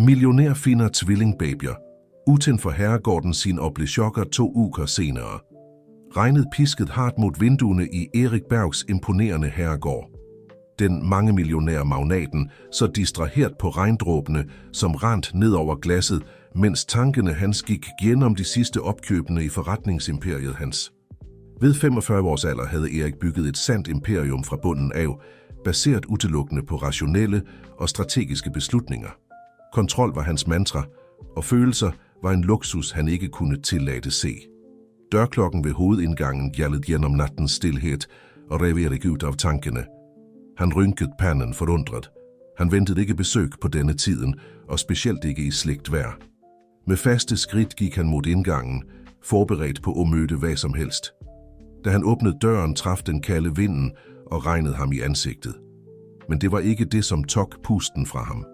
Millionær finder tvillingbabyer. Uden for herregården sin obligationer 2 uger senere. Regnet pisket hardt mod vinduerne i Erik Bergs imponerende herregård. Den mangemillionære magnaten så distraheret på regndråbene, som rant ned over glasset, mens tankene hans gik gennem de sidste opkøbene i forretningsimperiet hans. Ved 45 års alder havde Erik bygget et sandt imperium fra bunden af, baseret udelukkende på rationelle og strategiske beslutninger. Kontrol var hans mantra, og følelser var en luksus, han ikke kunne tillade se. Dørklokken ved hovedindgangen gjaldede gennem nattens stilhed og rev Erik ud af tankene. Han rynkede panden forundret. Han ventede ikke besøg på denne tiden, og specielt ikke i slægt vejr. Med faste skridt gik han mod indgangen, forberedt på at møde hvad som helst. Da han åbnede døren, traf den kalde vinden og regnede ham i ansigtet. Men det var ikke det, som tog pusten fra ham.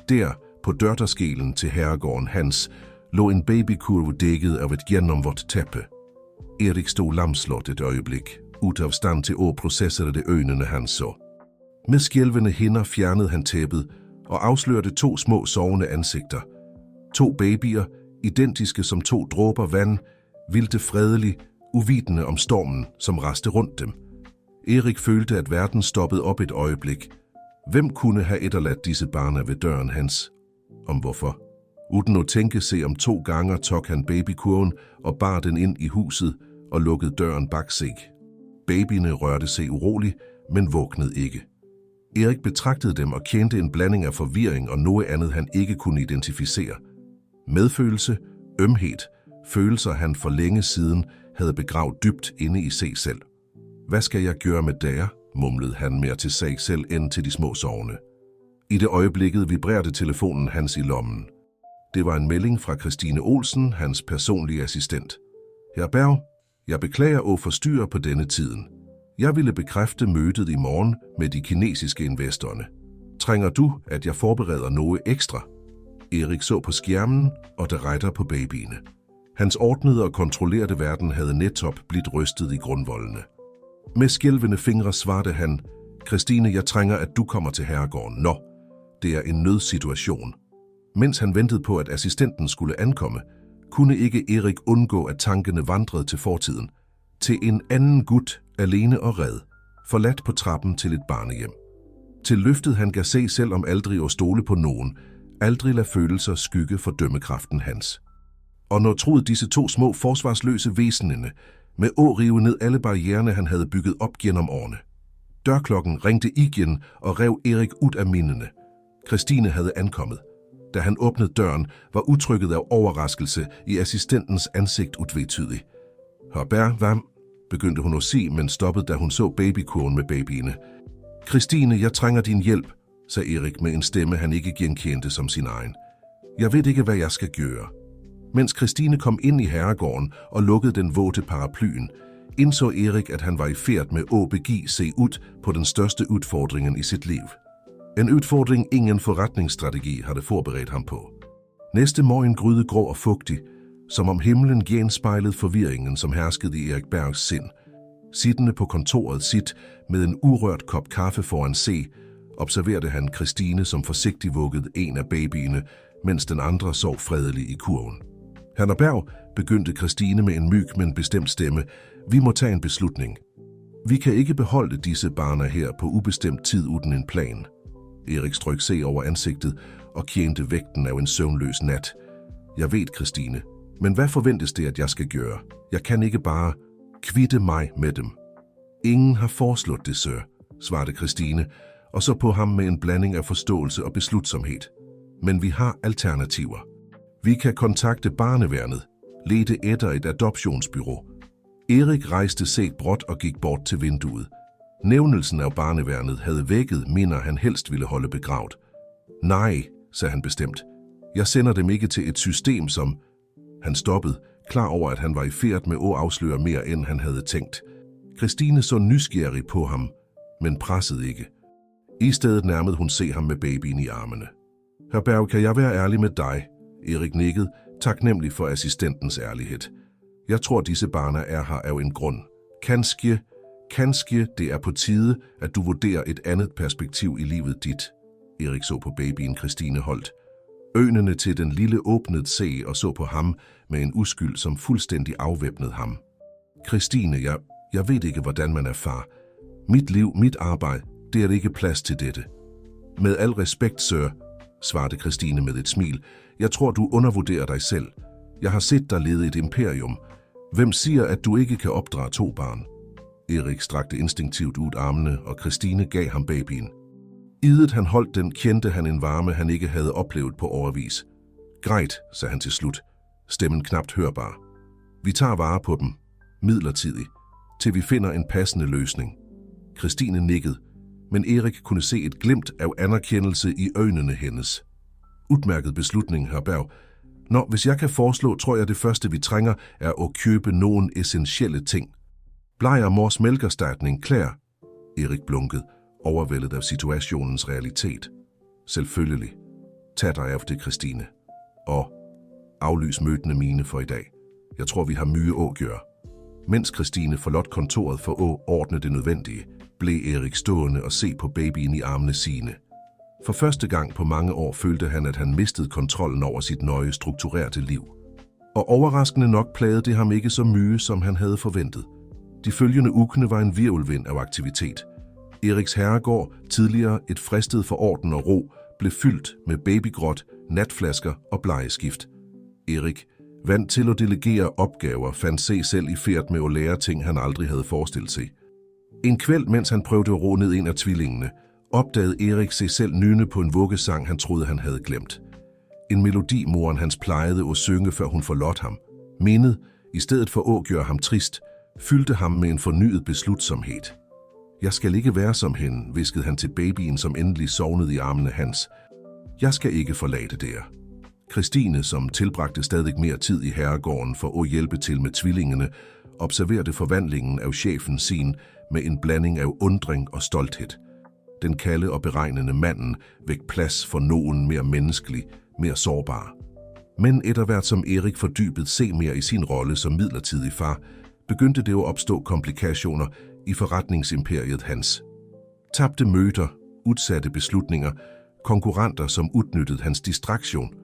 Der, på dørterskelen til herregården hans, lå en babykurve dækket af et gennemvådt tæppe. Erik stod lamslået et øjeblik, ud af stand til at processere det øjnene han så. Med skælvende hænder fjernede han tæppet og afslørte 2 små sovende ansigter. 2 babyer, identiske som 2 dråber vand, hvilte fredelig, uvidende om stormen, som raste rundt dem. Erik følte, at verden stoppede op et øjeblik. Hvem kunne have efterladt disse barn ved døren hans? Om hvorfor? Uden at tænke sig om 2 gange, tog han babykurven og bar den ind i huset og lukkede døren bag sig. Babyerne rørte sig uroligt, men vågnede ikke. Erik betragtede dem og kendte en blanding af forvirring og noget andet, han ikke kunne identificere. Medfølelse, ømhed, følelser han for længe siden havde begravet dybt inde i sig selv. Hvad skal jeg gøre med der? Mumlede han mere til sig selv end til de små sovende. I det øjeblikket vibrerede telefonen hans i lommen. Det var en melding fra Christine Olsen, hans personlige assistent. Herr Berg, jeg beklager at forstyrre på denne tiden. Jeg ville bekræfte mødet i morgen med de kinesiske investorerne. Trænger du, at jeg forbereder noget ekstra? Erik så på skærmen, og der retter på babyene. Hans ordnede og kontrollerede verden havde netop blivet rystet i grundvoldene. Med skælvende fingre svarte han, Christine, jeg trænger, at du kommer til herregården. Nå, det er en nødsituation. Mens han ventede på, at assistenten skulle ankomme, kunne ikke Erik undgå, at tankene vandrede til fortiden. Til en anden gut, alene og red, forladt på trappen til et barnehjem. Til løftet han gav sig selv om aldrig at stole på nogen, aldrig lade følelser skygge for dømmekraften hans. Og når troede disse 2 små forsvarsløse væsenene, med at rive ned alle barriererne, han havde bygget op gennem årene. Dørklokken ringte igen og rev Erik ud af mindene. Christine havde ankommet. Da han åbnede døren, var udtrykket af overraskelse i assistentens ansigt utvetydig. Herr Berg, hvad? Begyndte hun at sige, men stoppede, da hun så babykurven med babyene. Christine, jeg trænger din hjælp, sagde Erik med en stemme, han ikke genkendte som sin egen. Jeg ved ikke, hvad jeg skal gøre. Mens Christine kom ind i herregården og lukkede den våde paraplyen, indså Erik, at han var i færd med at begive sig ud på den største udfordringen i sit liv. En udfordring, ingen forretningsstrategi havde forberedt ham på. Næste morgen gryede grå og fugtig, som om himlen genspejlede forvirringen, som herskede i Erik Bergs sind. Siddende på kontoret sit med en urørt kop kaffe foran sig, observerede han Christine, som forsigtigt vuggede en af babyene, mens den andre sov fredelig i kurven. Herr Berg, begyndte Christine med en myg, men bestemt stemme, vi må tage en beslutning. Vi kan ikke beholde disse barner her på ubestemt tid uden en plan. Erik strøg sig over ansigtet og kendte vægten af en søvnløs nat. Jeg ved, Christine, men hvad forventes det, at jeg skal gøre? Jeg kan ikke bare kvitte mig med dem. Ingen har foreslået det, sir, svarede Christine, og så på ham med en blanding af forståelse og beslutsomhed. Men vi har alternativer. Vi kan kontakte barneværnet, lede efter et adoptionsbyrå. Erik rejste sig bråt og gik bort til vinduet. Nævnelsen af barneværnet havde vækket minder, han helst ville holde begravet. Nej, sagde han bestemt. Jeg sender dem ikke til et system, som... Han stoppede, klar over, at han var i færd med at afsløre mere, end han havde tænkt. Christine så nysgerrig på ham, men pressede ikke. I stedet nærmede hun se ham med babyen i armene. Herr Berg, kan jeg være ærlig med dig? Erik nikkede, taknemmelig for assistentens ærlighed. Jeg tror, disse barn er her af en grund. Kanskje det er på tide, at du vurderer et andet perspektiv i livet dit. Erik så på babyen Christine holdt. Øjnene til den lille åbnede se og så på ham med en uskyld, som fuldstændig afvæbnede ham. Christine, jeg ved ikke, hvordan man er far. Mit liv, mit arbejde, det er ikke plads til dette. Med al respekt, sir, svarede Christine med et smil. Jeg tror, du undervurderer dig selv. Jeg har set dig lede et imperium. Hvem siger, at du ikke kan opdrage 2 børn? Erik strakte instinktivt ud armene, og Christine gav ham babyen. Idet han holdt den, kendte han en varme, han ikke havde oplevet på årevis. Greit, sagde han til slut, stemmen knapt hørbar. Vi tager vare på dem, midlertidigt, til vi finder en passende løsning. Christine nikkede, men Erik kunne se et glimt af anerkendelse i øjnene hendes. Udmærket beslutning, hr. Berg. Nå, hvis jeg kan foreslå, tror jeg det første vi trænger er at købe nogle essentielle ting. Blejer mors mælkerstatning klar? Erik blunkede, overvældet af situationens realitet. Selvfølgelig. Tag dig af det, Christine. Og aflys mødene mine for i dag. Jeg tror, vi har mye at gøre. Mens Christine forlod kontoret for at ordne det nødvendige, blev Erik stående og se på babyen i armene sine. For første gang på mange år følte han, at han mistede kontrollen over sit nøje strukturerte liv. Og overraskende nok plagede det ham ikke så mye, som han havde forventet. De følgende uger var en hvirvelvind af aktivitet. Eriks herregård, tidligere et fristed for orden og ro, blev fyldt med babygråt, natflasker og blejeskift. Erik, vant til at delegere opgaver, fandt sig selv i færd med at lære ting, han aldrig havde forestillet sig. En kveld, mens han prøvede at ro ned en af tvillingene, opdagede Erik sig selv nynne på en vuggesang, han troede, han havde glemt. En melodi, moren hans plejede at synge, før hun forlod ham. Mindet, i stedet for at gøre ham trist, fyldte ham med en fornyet beslutsomhed. Jeg skal ikke være som hende, hviskede han til babyen, som endelig sovnede i armene hans. Jeg skal ikke forlade der. Christine, som tilbragte stadig mere tid i herregården for at hjælpe til med tvillingene, observerede forvandlingen af chefen sin med en blanding af undring og stolthed. Den kalde og beregnende manden væk plads for nogen mere menneskelig, mere sårbar. Men etterhvert som Erik fordybede sig mere i sin rolle som midlertidig far, begyndte det at opstå komplikationer i forretningsimperiet hans. Tabte møder, udsatte beslutninger, konkurrenter, som udnyttede hans distraktion.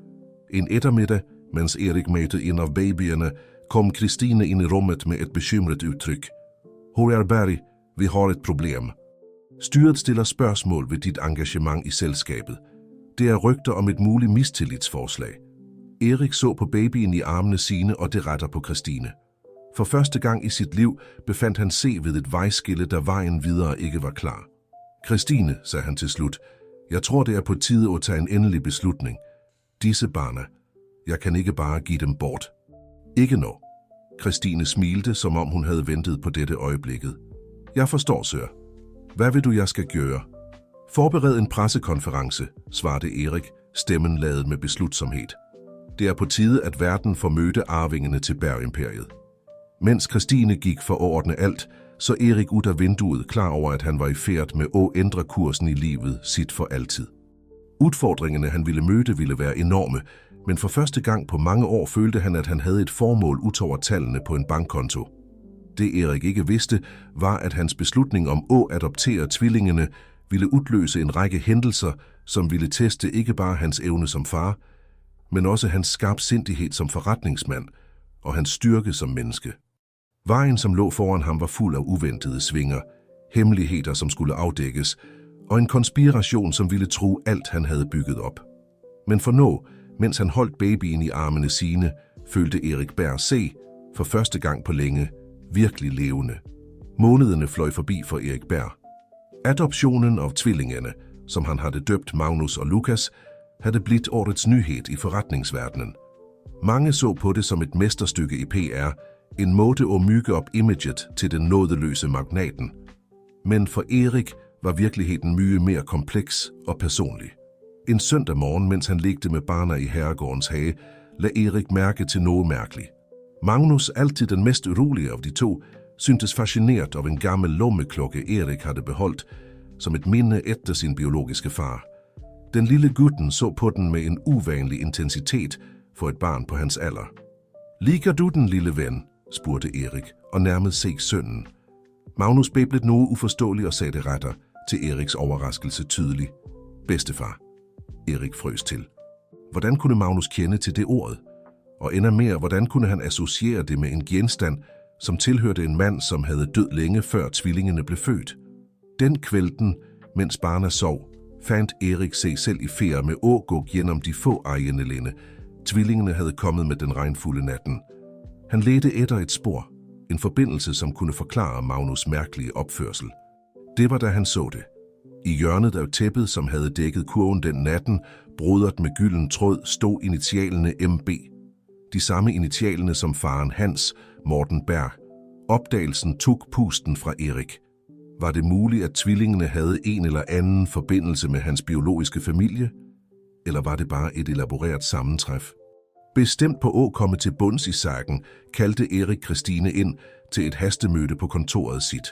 En ettermiddag, mens Erik mødte en af babyerne, kom Christine ind i rummet med et bekymret udtryk. Hr. Berg, vi har et problem. Styret stiller spørgsmål ved dit engagement i selskabet. Det er rygter om et muligt mistillitsforslag. Erik så på babyen i armene sine, og det retter på Christine. For første gang i sit liv befandt han sig ved et vejskille, da vejen videre ikke var klar. Christine, sagde han til slut, jeg tror det er på tide at tage en endelig beslutning. Disse barna, jeg kan ikke bare give dem bort. Ikke nå. Christine smilte, som om hun havde ventet på dette øjeblikket. Jeg forstår, sir. Hvad vil du, jeg skal gøre? Forbered en pressekonference, svarede Erik, stemmen ladet med beslutsomhed. Det er på tide, at verden får møde arvingene til Berg-imperiet. Mens Christine gik for at ordne alt, så Erik ud af vinduet, klar over, at han var i færd med at ændre kursen i livet sit for altid. Udfordringerne, han ville møde, ville være enorme, men for første gang på mange år følte han, at han havde et formål udover tallene på en bankkonto. Det Erik ikke vidste, var, at hans beslutning om at adoptere tvillingene ville udløse en række hændelser, som ville teste ikke bare hans evne som far, men også hans skarpsindighed som forretningsmand og hans styrke som menneske. Vejen, som lå foran ham, var fuld af uventede svinger, hemmeligheder, som skulle afdækkes, og en konspiration, som ville true alt, han havde bygget op. Men for nå, mens han holdt babyen i armene sine, følte Erik Berg sig, for første gang på længe, virkelig levende. Månederne fløj forbi for Erik Berg. Adoptionen af tvillingerne, som han havde døbt Magnus og Lukas, havde blivet årets nyhed i forretningsverdenen. Mange så på det som et mesterstykke i PR, en måde at mygge op imaget til den nådeløse magnaten. Men for Erik var virkeligheden mye mere kompleks og personlig. En søndag morgen, mens han lekte med barna i herregårdens hage, lagde Erik mærke til noget mærkeligt. Magnus, altid den mest urolige af de to, syntes fascineret af en gammel lommeklokke, Erik havde beholdt som et minde efter sin biologiske far. Den lille gutten så på den med en uvanlig intensitet for et barn på hans alder. Liker du den, lille ven? Spurgte Erik og nærmede sig sønnen. Magnus bæblede noget uforståeligt og sagde det retter, til Eriks overraskelse tydeligt. Bedstefar. Erik frøs til. Hvordan kunne Magnus kende til det ordet? Og ender mere, hvordan kunne han associere det med en genstand, som tilhørte en mand, som havde død længe før tvillingerne blev født? Den kvelden, mens Barna sov, fandt Erik sig selv i færd med Ågå gennem de få ejende linde. Tvillingerne havde kommet med den regnfulde natten. Han ledte efter et spor, en forbindelse, som kunne forklare Magnus' mærkelige opførsel. Det var da han så det. I hjørnet af tæppet, som havde dækket kurven den natten, brodret med gylden tråd, stod initialerne MB. De samme initialerne som faren Hans, Morten Berg. Opdagelsen tog pusten fra Erik. Var det muligt, at tvillingene havde en eller anden forbindelse med hans biologiske familie? Eller var det bare et elaboreret sammentræf? Bestemt på at komme til bunds i sagen, kaldte Erik Christine ind til et hastemøde på kontoret sit.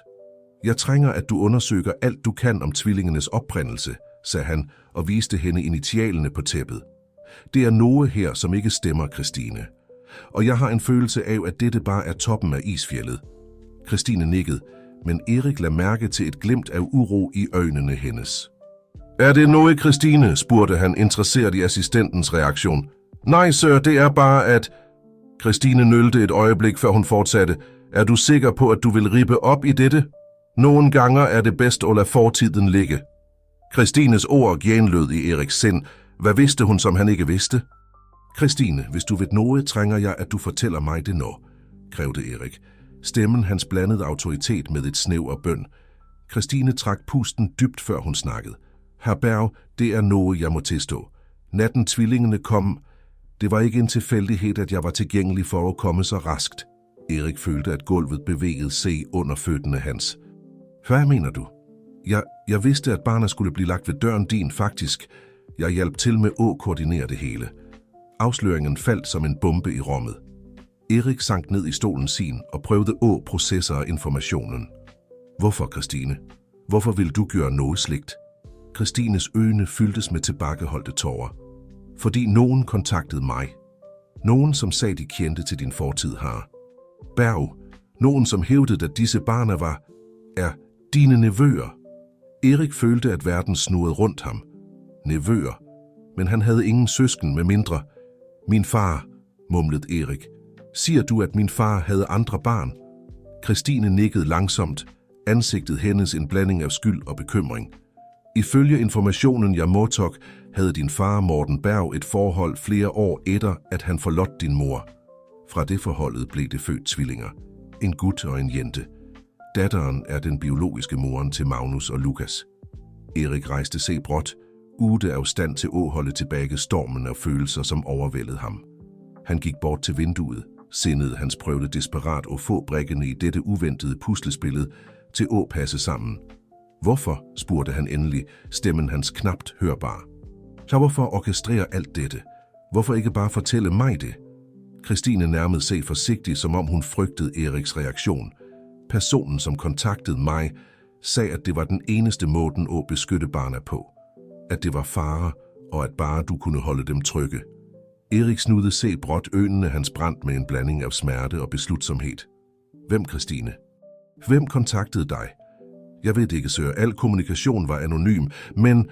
Jeg trænger, at du undersøger alt du kan om tvillingenes oprindelse, sagde han og viste hende initialerne på tæppet. Det er noget her, som ikke stemmer, Christine. Og jeg har en følelse af, at dette bare er toppen af isfjeldet. Christine nikkede, men Erik lagde mærke til et glimt af uro i øjnene hendes. Er det noget, Christine? Spurgte han, interesseret i assistentens reaktion. Nej, sir, det er bare at... Christine nølte et øjeblik, før hun fortsatte. Er du sikker på, at du vil rippe op i dette? Nogle gange er det bedst at lade fortiden ligge. Christines ord genlød i Eriks sind. Hvad vidste hun, som han ikke vidste? Christine, hvis du ved noget, trænger jeg, at du fortæller mig det nu, krævede Erik. Stemmen hans blandede autoritet med et snev af bøn. Christine trak pusten dybt, før hun snakkede. Herr Berg, det er noget, jeg må tilstå. Natten tvillingene kom. Det var ikke en tilfældighed, at jeg var tilgængelig for at komme så raskt. Erik følte, at gulvet bevægede sig under fødderne hans. Hvad mener du? Jeg vidste, at Barna skulle blive lagt ved døren din, faktisk. Jeg hjalp til med at koordinere det hele. Afsløringen faldt som en bombe i rummet. Erik sank ned i stolen sin og prøvede at processere informationen. Hvorfor, Christine? Hvorfor vil du gøre noget sligt? Christines øjne fyldtes med tilbageholdte tårer. Fordi nogen kontaktede mig. Nogen, som sagde, de kendte til din fortid har. Berg. Nogen, som hævdede, at disse Barna er dine nevøer. Erik følte, at verden snurrede rundt ham. Nevøer. Men han havde ingen søsken med mindre. Min far, mumlede Erik. Siger du, at min far havde andre barn? Christine nikkede langsomt. Ansigtet hendes en blanding af skyld og bekymring. Ifølge informationen jeg modtog, havde din far Morten Berg et forhold flere år efter, at han forlod din mor. Fra det forholdet blev det født tvillinger. En gut og en jente. Datteren er den biologiske moren til Magnus og Lukas. Erik rejste sig bråt, ude af stand til at holde tilbage stormen af følelser, som overvældede ham. Han gik bort til vinduet. Sindet hans prøvede desperat at få brikkerne i dette uventede puslespillet til at passe sammen. Hvorfor, spurgte han endelig, stemmen hans knapt hørbar. Så hvorfor orkestrere alt dette? Hvorfor ikke bare fortælle mig det? Christine nærmede sig forsigtigt, som om hun frygtede Eriks reaktion. Personen, som kontaktede mig, sagde, at det var den eneste måden at beskytte Barna på. At det var fare, og at bare du kunne holde dem trygge. Erik snudede sig bråt, øjnene hans brændt med en blanding af smerte og beslutsomhed. Hvem, Christine? Hvem kontaktede dig? Jeg ved ikke, sir. Al kommunikation var anonym, men...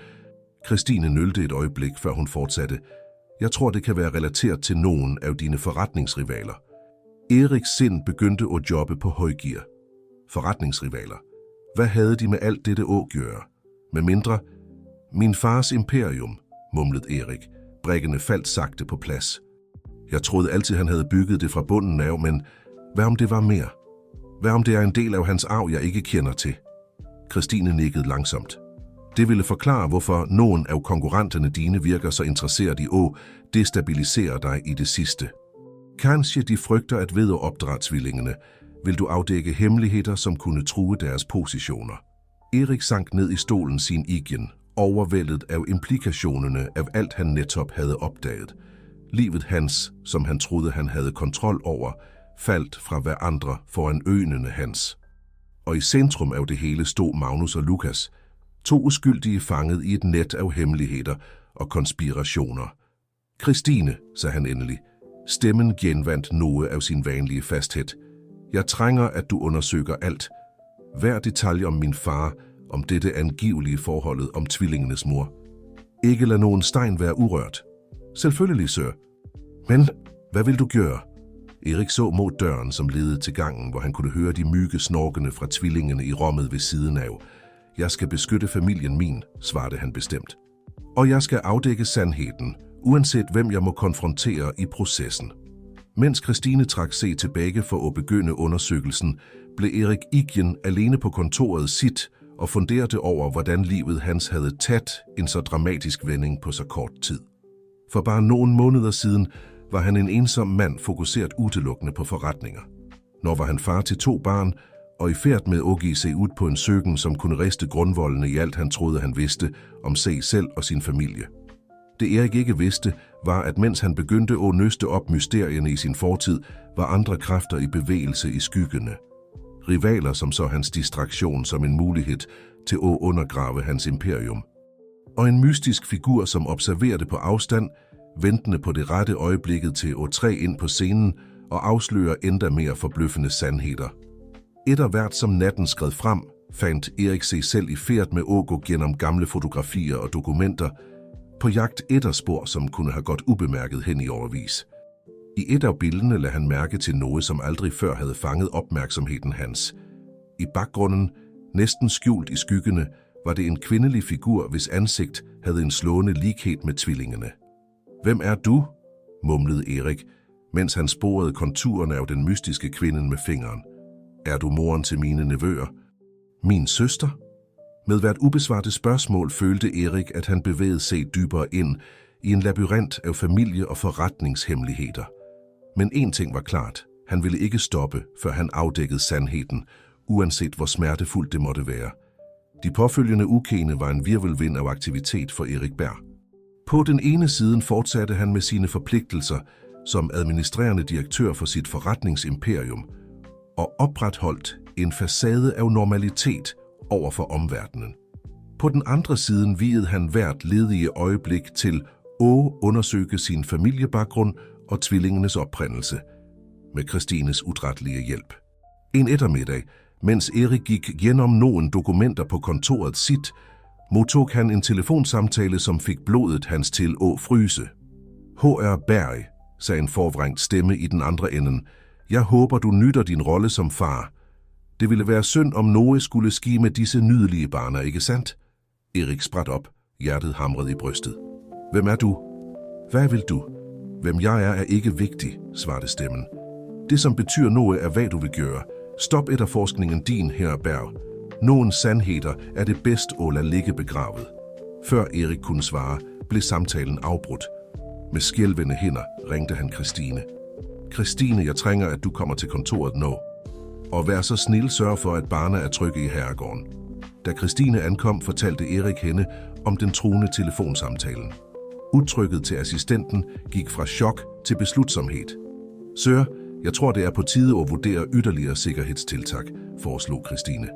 Christine nølte et øjeblik, før hun fortsatte. Jeg tror, det kan være relateret til nogen af dine forretningsrivaler. Eriks sind begyndte at jobbe på højgear. Forretningsrivaler. Hvad havde de med alt dette at gøre? Med mindre... Min fars imperium, mumlede Erik. Brikkerne faldt sagte på plads. Jeg troede altid, han havde bygget det fra bunden af, men hvad om det var mere? Hvad om det er en del af hans arv, jeg ikke kender til? Christine nikkede langsomt. Det ville forklare, hvorfor nogen af konkurrenterne dine virker så interesseret i at destabilisere dig i det sidste. Kanskje de frygter, at ved at opdrage tvillingerne, vil du afdække hemmeligheder, som kunne true deres positioner. Erik sank ned i stolen sin igen, overvældet af implikationerne af alt han netop havde opdaget. Livet hans, som han troede han havde kontrol over, faldt fra hver andre foran øjnene hans. Og i centrum af det hele stod Magnus og Lukas, to uskyldige fanget i et net af hemmeligheder og konspirationer. Christine, sagde han endelig. Stemmen genvandt noget af sin vanlige fasthed. Jeg trænger, at du undersøger alt. Hver detalje om min far, om dette angivelige forholdet om tvillingenes mor. Ikke lad nogen sten være urørt. Selvfølgelig, sir. Men hvad vil du gøre? Erik så mod døren, som ledede til gangen, hvor han kunne høre de mygge snorkende fra tvillingene i rummet ved siden af. Jeg skal beskytte familien min, svarede han bestemt. Og jeg skal afdække sandheden, uanset hvem jeg må konfrontere i processen. Mens Christine trak sig tilbage for at begynde undersøgelsen, blev Erik igen alene på kontoret sit og funderede over, hvordan livet hans havde taget en så dramatisk vending på så kort tid. For bare nogle måneder siden var han en ensom mand fokuseret udelukkende på forretninger. Når var han far til 2 børn og i færd med at give sig ud på en søgen, som kunne riste grundvoldene i alt han troede han vidste om sig selv og sin familie. Det Erik ikke vidste, var, at mens han begyndte at nøste op mysterierne i sin fortid, var andre kræfter i bevægelse i skyggene. Rivaler, som så hans distraktion som en mulighed til at undergrave hans imperium. Og en mystisk figur, som observerede på afstand, ventende på det rette øjeblikket til at træde ind på scenen og afsløre endda mere forbløffende sandheder. Et af hvert som natten skred frem, fandt Erik sig selv i færd med at gå gennem gamle fotografier og dokumenter, på jagt efter spor, som kunne have gået ubemærket hen i årevis. I et af billederne lagde han mærke til noget, som aldrig før havde fanget opmærksomheden hans. I baggrunden, næsten skjult i skyggene, var det en kvindelig figur, hvis ansigt havde en slående lighed med tvillingene. Hvem er du? Mumlede Erik, mens han sporede konturerne af den mystiske kvinde med fingeren. Er du moren til mine nevøer? Min søster? Med hvert ubesvarte spørgsmål følte Erik, at han bevægede sig dybere ind i en labyrint af familie- og forretningshemmeligheder. Men en ting var klart. Han ville ikke stoppe, før han afdækkede sandheden, uanset hvor smertefuldt det måtte være. De påfølgende ukene var en virvelvind af aktivitet for Erik Berg. På den ene side fortsatte han med sine forpligtelser som administrerende direktør for sit forretningsimperium og opretholdt en facade af normalitet over for omverdenen. På den andre side viede han hvert ledige øjeblik til at undersøge sin familiebaggrund og tvillingenes oprindelse med Christines utrættelige hjælp. En eftermiddag, mens Erik gik gennem nogle dokumenter på kontoret sit, modtog han en telefonsamtale, som fik blodet hans til at fryse. H.R. Berg, sagde en forvrængt stemme i den andre enden. Jeg håber, du nytter din rolle som far. Det ville være synd, om noget skulle ske med disse nydelige barner, ikke sandt? Erik spræt op, hjertet hamrede i brystet. Hvem er du? Hvad vil du? Hvem jeg er ikke vigtig, svarede stemmen. Det, som betyder noget, er, hvad du vil gøre. Stop efterforskningen din, Hr. Berg. Nogle sandheder er det bedst at lade ligge begravet. Før Erik kunne svare, blev samtalen afbrudt. Med skælvende hænder ringte han Christine. Christine, jeg trænger, at du kommer til kontoret nu. Og vær så snil, sørg for, at barna er trygge i herregården. Da Christine ankom, fortalte Erik hende om den truende telefonsamtalen. Udtrykket til assistenten gik fra chok til beslutsomhed. Sir, jeg tror, det er på tide at vurdere yderligere sikkerhedstiltag, foreslog Christine.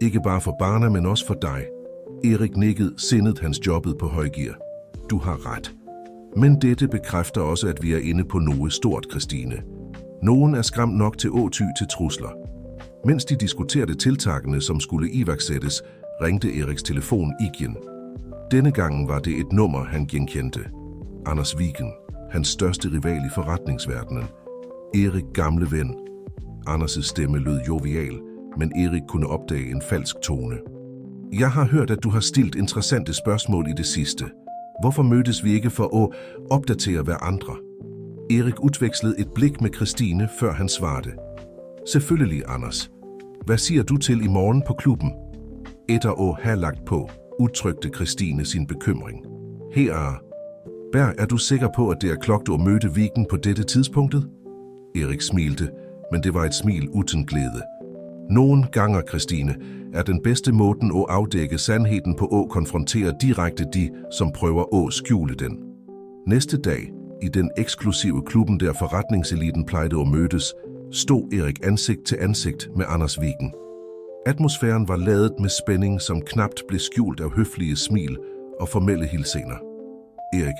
Ikke bare for barna, men også for dig. Erik nikkede, sindet hans jobbet på højgear. Du har ret. Men dette bekræfter også, at vi er inde på noget stort, Christine. Nogen er skræmt nok til at ty til trusler. Mens de diskuterede tiltagene, som skulle iværksættes, ringte Eriks telefon igen. Denne gang var det et nummer, han genkendte. Anders Wigen, hans største rival i forretningsverdenen. Erik gamle ven. Anders' stemme lød jovial, men Erik kunne opdage en falsk tone. Jeg har hørt, at du har stillet interessante spørgsmål i det sidste. Hvorfor mødtes vi ikke for at opdatere hverandre? Erik udvekslede et blik med Christine, før han svarede. Selvfølgelig, Anders. Hvad siger du til i morgen på klubben? Etter at have lagt på, udtrykte Christine sin bekymring. Her er. Berg, er du sikker på, at det er klogt at møde Wigen på dette tidspunktet? Erik smilte, men det var et smil uden glæde. Nogle gange, Christine, er den bedste måden at afdække sandheden på at konfrontere direkte de, som prøver at skjule den. Næste dag, i den eksklusive klubben, der forretningseliten plejede at mødes, stod Erik ansigt til ansigt med Anders Wigen. Atmosfæren var ladet med spænding, som knapt blev skjult af høflige smil og formelle hilsener. Erik,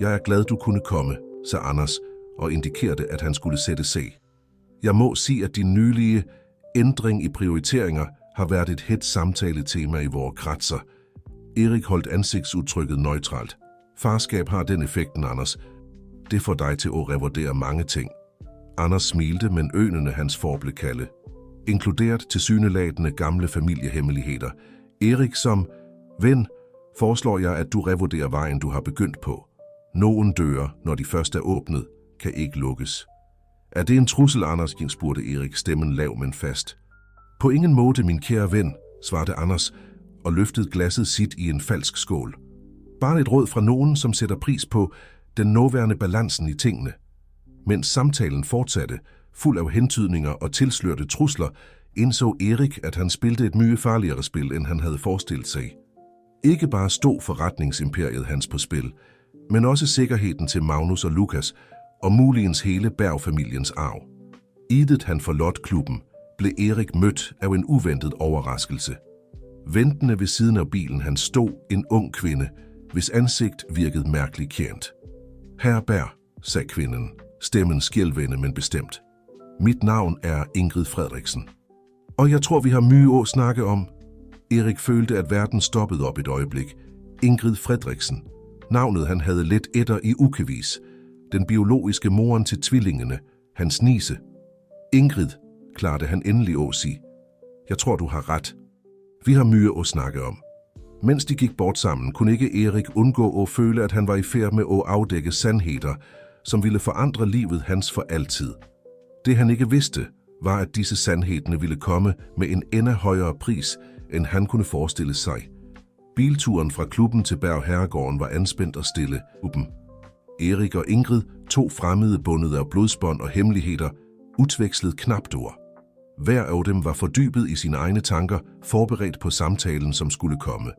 jeg er glad, du kunne komme, sagde Anders og indikerede, at han skulle sætte sig. Jeg må sige, at din nylige ændring i prioriteringer har været et hett samtaletema i vores kretser. Erik holdt ansigtsudtrykket neutralt. Farskab har den effekten, Anders. Det får dig til at revurdere mange ting. Anders smilte, men ønene hans for blev kalde. Inkluderet tilsyneladende gamle familiehemmeligheder. Erik, som ven, foreslår jeg, at du revurderer vejen, du har begyndt på. Nogen døre, når de først er åbnet, kan ikke lukkes. Er det en trussel, Anders? Spurgte Erik, stemmen lav, men fast. På ingen måde, min kære ven, svarede Anders og løftede glasset sit i en falsk skål. Bare et råd fra nogen, som sætter pris på den nåværende balancen i tingene. Mens samtalen fortsatte, fuld af hentydninger og tilslørte trusler, indså Erik, at han spillede et mye farligere spil, end han havde forestillet sig. Ikke bare stod forretningsimperiet hans på spil, men også sikkerheden til Magnus og Lukas og muligens hele Berg-familiens arv. Idet han forlod klubben, blev Erik mødt af en uventet overraskelse. Ventende ved siden af bilen han stod en ung kvinde, hvis ansigt virkede mærkeligt kendt. Herre Berg, sagde kvinden, stemmen skælvende, men bestemt. Mit navn er Ingrid Frederiksen. Og jeg tror, vi har mye at snakke om. Erik følte, at verden stoppede op et øjeblik. Ingrid Frederiksen. Navnet han havde let etter i ukevis. Den biologiske moren til tvillingene, hans niece. Ingrid, klarede han endelig at sige. Jeg tror, du har ret. Vi har mye at snakke om. Mens de gik bort sammen, kunne ikke Erik undgå at føle, at han var i færd med at afdække sandheder, som ville forandre livet hans for altid. Det han ikke vidste, var, at disse sandhederne ville komme med en endnu højere pris, end han kunne forestille sig. Bilturen fra klubben til Berg Herregården var anspændt og stille. Erik og Ingrid, to fremmede bundet af blodsbånd og hemmeligheder, udvekslede knapt ord. Hver af dem var fordybet i sine egne tanker, forberedt på samtalen, som skulle komme.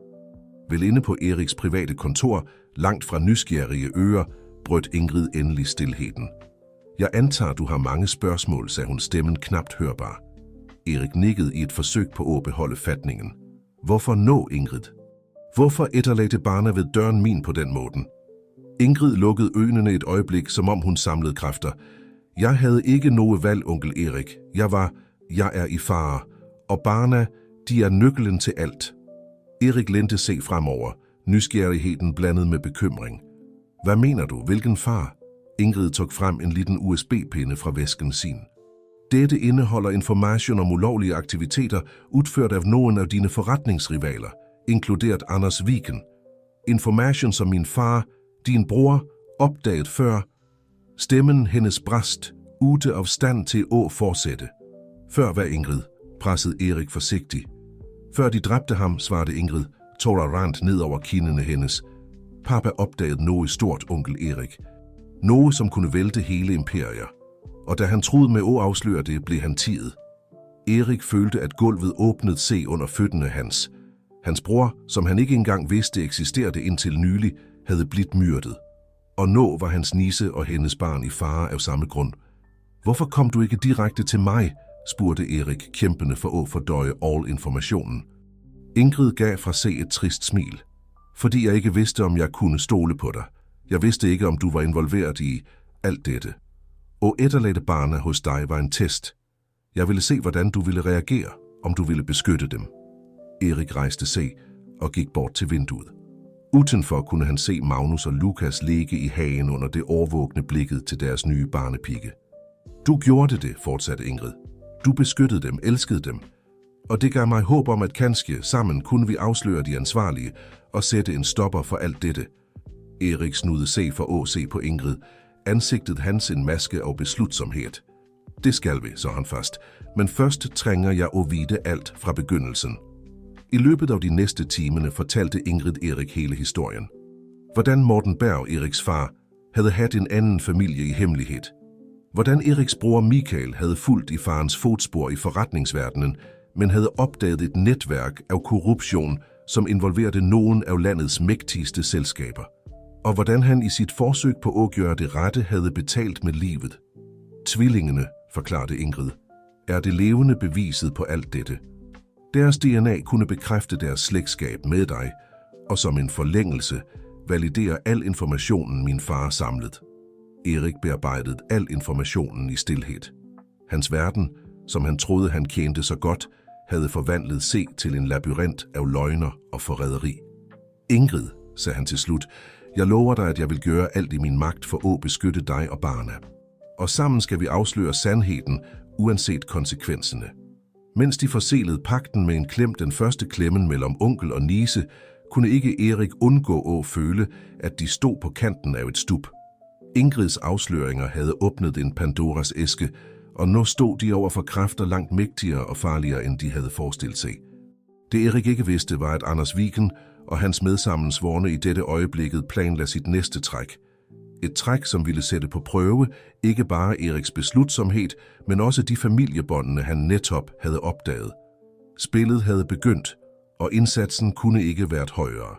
Vel inde på Eriks private kontor, langt fra nysgerrige ører, brød Ingrid endelig stilheden. Jeg antager, du har mange spørgsmål, sagde hun, stemmen knapt hørbar. Erik nikkede i et forsøg på at beholde fatningen. Hvorfor nå, Ingrid? Hvorfor etterlade barna ved døren min på den måde? Ingrid lukkede øjnene et øjeblik, som om hun samlede kræfter. Jeg havde ikke noget valg, onkel Erik. Jeg er i fare, og barna, de er nøglen til alt. Erik lente sig fremover, nysgerrigheden blandet med bekymring. Hvad mener du? Hvilken far? Ingrid tog frem en liten USB-pinde fra væsken sin. Dette indeholder information om ulovlige aktiviteter udført af nogen af dine forretningsrivaler, inkluderet Anders Viken. Information som min far, din bror, opdaget før. Stemmen hendes brast, ute af stand til at fortsætte. Før hvad, Ingrid? Pressede Erik forsigtigt. Før de dræbte ham, svarede Ingrid, tårer rand ned over kinderne hendes. Papa opdagede noget stort, onkel Erik. Noget, som kunne vælte hele imperier. Og da han troede med at afsløre det, blev han tiet. Erik følte, at gulvet åbnede sig under fødderne hans. Hans bror, som han ikke engang vidste eksisterede indtil nylig, havde blivet myrdet. Og nå var hans niece og hendes barn i fare af samme grund. Hvorfor kom du ikke direkte til mig? Spurgte Erik, kæmpende for at fordøje all informationen. Ingrid gav fra sig et trist smil. Fordi jeg ikke vidste, om jeg kunne stole på dig. Jeg vidste ikke, om du var involveret i alt dette. Og etterlade barna hos dig var en test. Jeg ville se, hvordan du ville reagere, om du ville beskytte dem. Erik rejste sig og gik bort til vinduet. Utenfor kunne han se Magnus og Lukas ligge i hagen under det overvågne blikket til deres nye barnepige. Du gjorde det, fortsatte Ingrid. Du beskyttede dem, elskede dem. Og det gav mig håb om, at kanskje sammen kunne vi afsløre de ansvarlige og sætte en stopper for alt dette. Erik snudede sig for at se på Ingrid. Ansigtet hans en maske af beslutsomhed. Det skal vi, så han fast. Men først trænger jeg at vide alt fra begyndelsen. I løbet af de næste timerne fortalte Ingrid Erik hele historien. Hvordan Morten Berg, Eriks far, havde haft en anden familie i hemmelighed. Hvordan Eriks bror Michael havde fulgt i farens fodspor i forretningsverdenen, men havde opdaget et netværk af korruption, som involverede nogen af landets mægtigste selskaber. Og hvordan han i sit forsøg på at gøre det rette havde betalt med livet. Tvillingene, forklarede Ingrid, er det levende beviset på alt dette. Deres DNA kunne bekræfte deres slægtskab med dig, og som en forlængelse validere al informationen min far samlet. Erik bearbejdede al informationen i stilhed. Hans verden, som han troede han kendte så godt, havde forvandlet sig til en labyrint af løgner og forræderi. Ingrid, sagde han til slut, Jeg lover dig, at jeg vil gøre alt i min magt for at beskytte dig og Barna. Og sammen skal vi afsløre sandheden, uanset konsekvenserne. Mens de forselede pagten med en klem, den første klemmen mellem onkel og niece, kunne ikke Erik undgå at føle, at de stod på kanten af et stup. Ingrids afsløringer havde åbnet en Pandoras æske, og nu stod de over for kræfter langt mægtigere og farligere, end de havde forestillet sig. Det Erik ikke vidste, var, at Anders Viken og hans medsammensvorne i dette øjeblikket planlagde sit næste træk. Et træk, som ville sætte på prøve ikke bare Eriks beslutsomhed, men også de familiebåndene, han netop havde opdaget. Spillet havde begyndt, og indsatsen kunne ikke været højere.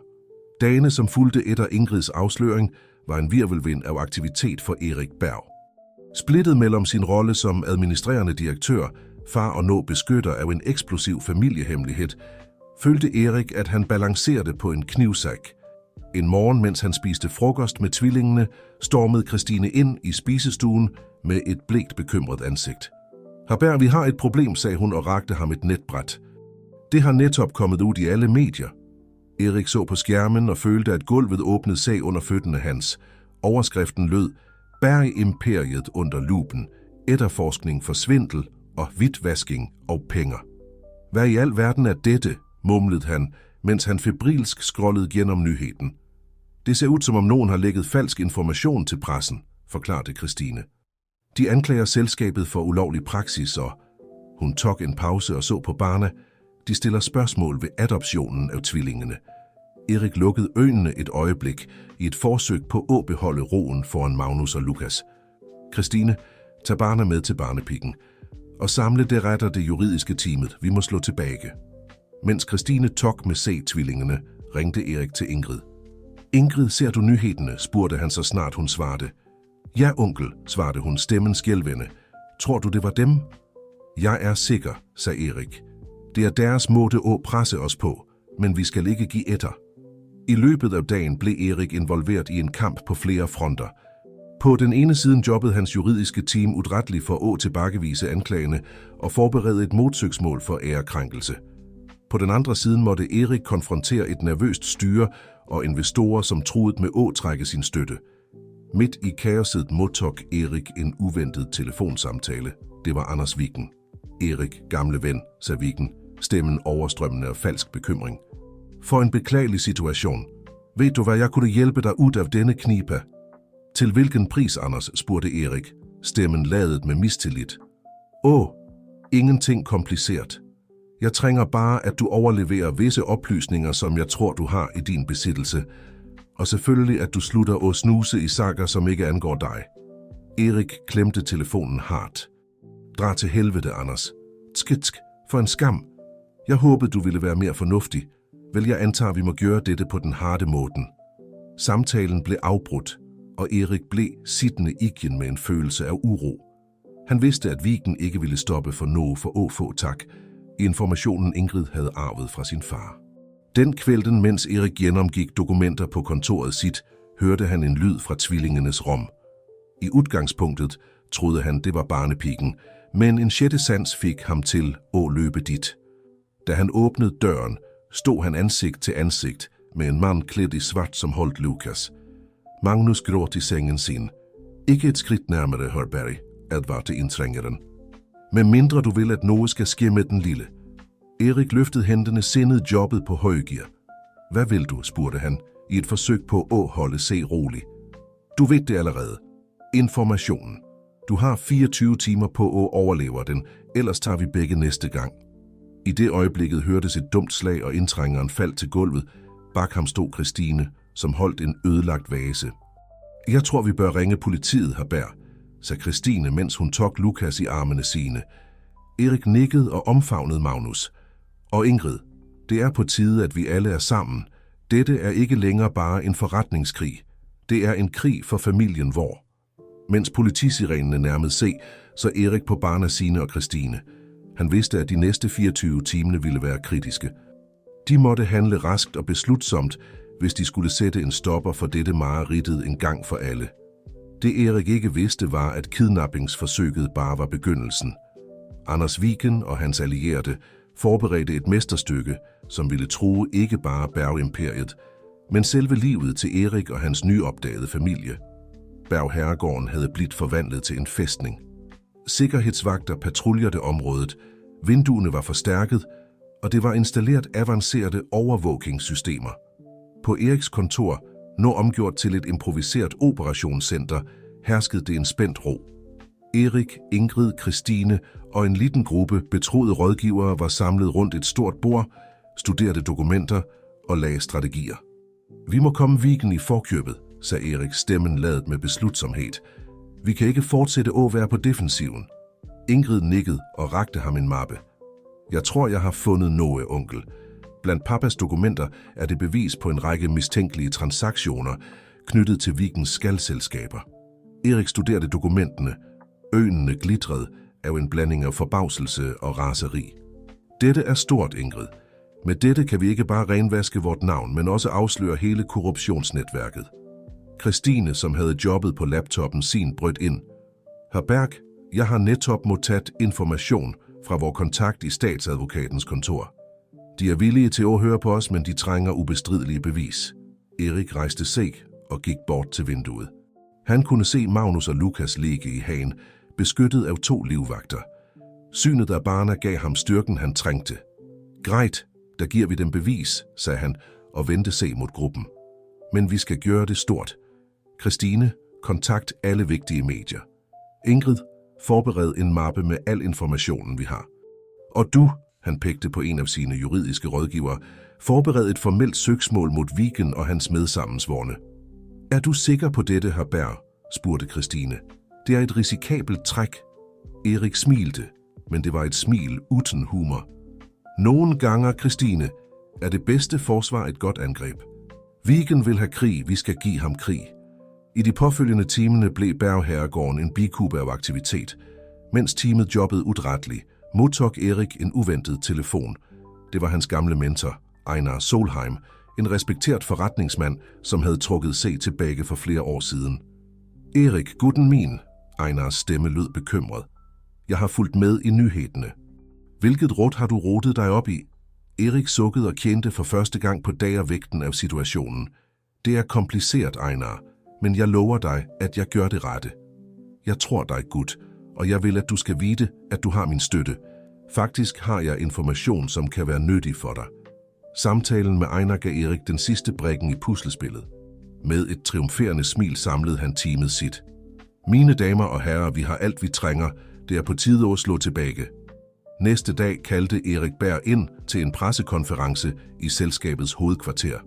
Dagene, som fulgte efter Ingrids afsløring, var en virvelvind af aktivitet for Erik Berg. Splittet mellem sin rolle som administrerende direktør, far og nå beskytter af en eksplosiv familiehemmelighed, følte Erik, at han balancerede på en knivsæk. En morgen, mens han spiste frokost med tvillingene, stormede Christine ind i spisestuen med et blegt bekymret ansigt. "Herberg, vi har et problem," sagde hun og rakte ham et netbræt. "Det har netop kommet ud i alle medier." Erik så på skærmen og følte, at gulvet åbnede sig under fødderne hans. Overskriften lød: "Berg-imperiet under lupen. Efterforskning for svindel og hvidvasking og penge." "Hvad i al verden er dette?" mumlede han, mens han febrilsk scrollede gennem nyheden. "Det ser ud, som om nogen har lækket falsk information til pressen," forklarede Christine. "De anklager selskabet for ulovlig praksis, og..." Hun tog en pause og så på Barna. "De stiller spørgsmål ved adoptionen af tvillingene." Erik lukkede øjnene et øjeblik i et forsøg på at beholde roen foran Magnus og Lukas. "Christine, tag Barna med til barnepikken og samle det retter det juridiske teamet. Vi må slå tilbage." Mens Christine tog med C-tvillingene, ringte Erik til Ingrid. "Ingrid, ser du nyhederne?" spurgte han så snart hun svarede. "Ja, onkel," svarede hun, stemmen skælvende. "Tror du, det var dem?" "Jeg er sikker," sagde Erik. "Det er deres måde at presse os på, men vi skal ikke give etter." I løbet af dagen blev Erik involveret i en kamp på flere fronter. På den ene side jobbede hans juridiske team udrætteligt for at tilbagevise anklagene og forberede et modsøgsmål for ærekrænkelse. På den andre side måtte Erik konfrontere et nervøst styre og investorer, som truede med at trække sin støtte. Midt i kaoset modtog Erik en uventet telefonsamtale. Det var Anders Viken. "Erik, gamle ven," sagde Viken, stemmen overstrømmende af falsk bekymring. "For en beklagelig situation. Ved du, hvad jeg kunne hjælpe dig ud af denne knibe?" "Til hvilken pris, Anders?" spurgte Erik, stemmen ladet med mistillid. Ingenting kompliceret. Jeg trænger bare, at du overleverer visse oplysninger, som jeg tror, du har i din besiddelse. Og selvfølgelig, at du slutter at snuse i sager, som ikke angår dig." Erik klemte telefonen hardt. "Dra til helvede, Anders. Skitsk, for en skam. Jeg håbede, du ville være mere fornuftig. Vel, jeg antager, vi må gøre dette på den harde måden." Samtalen blev afbrudt, og Erik blev siddende igen med en følelse af uro. Han vidste, at Viken ikke ville stoppe for noget for at få tak. Informationen Ingrid havde arvet fra sin far. Den kvelden, mens Erik gennemgik dokumenter på kontoret sit, hørte han en lyd fra tvillingenes rum. I udgangspunktet troede han, det var barnepigen, men en sjette sans fik ham til at løbe dit. Da han åbnede døren, stod han ansigt til ansigt med en mand klædt i svart, som holdt Lukas. Magnus gråt i sengen sin. "Ikke et skridt nærmere, Herberg," advarte indtrængeren. "Med mindre du vil, at noget skal ske med den lille." Erik løftede hænderne sindet jobbet på højgear. "Hvad vil du?" spurgte han, i et forsøg på at holde sig rolig. "Du ved det allerede. Informationen. Du har 24 timer på at overleve den, ellers tager vi begge næste gang." I det øjeblikket hørtes et dumt slag, og indtrængeren faldt til gulvet. Bak ham stod Christine, som holdt en ødelagt vase. "Jeg tror, vi bør ringe politiet, Herberg," sagde Christine, mens hun tog Lukas i armene sine. Erik nikkede og omfavnede Magnus. "Og Ingrid, det er på tide, at vi alle er sammen. Dette er ikke længere bare en forretningskrig. Det er en krig for familien vor." Mens politisirenene nærmede sig, så Erik på Barna, Signe og Christine. Han vidste, at de næste 24 timer ville være kritiske. De måtte handle raskt og beslutsomt, hvis de skulle sætte en stopper for dette mareridtet en gang for alle. Det Erik ikke vidste, var, at kidnappingsforsøget bare var begyndelsen. Anders Viken og hans allierede forberedte et mesterstykke, som ville true ikke bare Berg-imperiet, Men selve livet til Erik og hans nyopdagede familie, Berg Herregården, havde blivet forvandlet til en fæstning. Sikkerhedsvagter patruljerte området, vinduerne var forstærket, og det var installeret avancerede overvågningssystemer. På Eriks kontor, nu omgjort til et improviseret operationscenter, herskede det en spændt ro. Erik, Ingrid, Christine og en lille gruppe betroede rådgivere var samlet rundt et stort bord, studerede dokumenter og lagde strategier. Vi må komme Vigen i forkøbet, sagde Erik, stemmen ladet med beslutsomhed. Vi kan ikke fortsætte at være på defensiven. Ingrid nikkede og rakte ham en mappe. Jeg tror, jeg har fundet noget, onkel. Blandt pappas dokumenter er det bevis på en række mistænkelige transaktioner knyttet til Vigens skalselskaber. Erik studerede dokumenterne. Øjnene glitrede af en blanding af forbavselse og raseri. Dette er stort, Ingrid. Med dette kan vi ikke bare renvaske vort navn, men også afsløre hele korruptionsnetværket. Christine, som havde jobbet på laptoppen sin, brød ind. Hr. Berg, jeg har netop modtaget information fra vor kontakt i statsadvokatens kontor. De er villige til at høre på os, men de trænger ubestridelige bevis. Erik rejste sig og gik bort til vinduet. Han kunne se Magnus og Lukas ligge i hagen, beskyttet af 2 livvagter. Synet af barna gav ham styrken, han trængte. Greit, der giver vi dem bevis, sagde han og vendte sig mod gruppen. Men vi skal gøre det stort. Christine, kontakt alle vigtige medier. Ingrid, forbered en mappe med al informationen, vi har. Og du, han pegte på en af sine juridiske rådgivere, forbered et formelt søgsmål mod Vigen og hans medsammensvorne. Er du sikker på dette, hr. Berg? Spurgte Christine. Det er et risikabelt træk. Erik smilte, men det var et smil uden humor. Nogle gange, Christine, er det bedste forsvar et godt angreb. Vigen vil have krig, vi skal give ham krig. I de påfølgende timerne blev Berg Herregården en bikube af aktivitet. Mens teamet jobbede udrætteligt, modtog Erik en uventet telefon. Det var hans gamle mentor, Einar Solheim, en respekteret forretningsmand, som havde trukket sig tilbage for flere år siden. Erik, gutten min, Einars stemme lød bekymret. Jeg har fulgt med i nyhederne. Hvilket råd har du rodet dig op i? Erik sukkede og kendte for første gang på dag vægten af situationen. Det er kompliceret, Einar, men jeg lover dig, at jeg gør det rette. Jeg tror dig, gut, og jeg vil, at du skal vide, at du har min støtte. Faktisk har jeg information, som kan være nyttig for dig. Samtalen med Einar gav Erik den sidste brikken i puslespillet. Med et triumferende smil samlede han teamet sit. Mine damer og herrer, vi har alt, vi trænger. Det er på tide at slå tilbage. Næste dag kaldte Erik Berg ind til en pressekonference i selskabets hovedkvarter.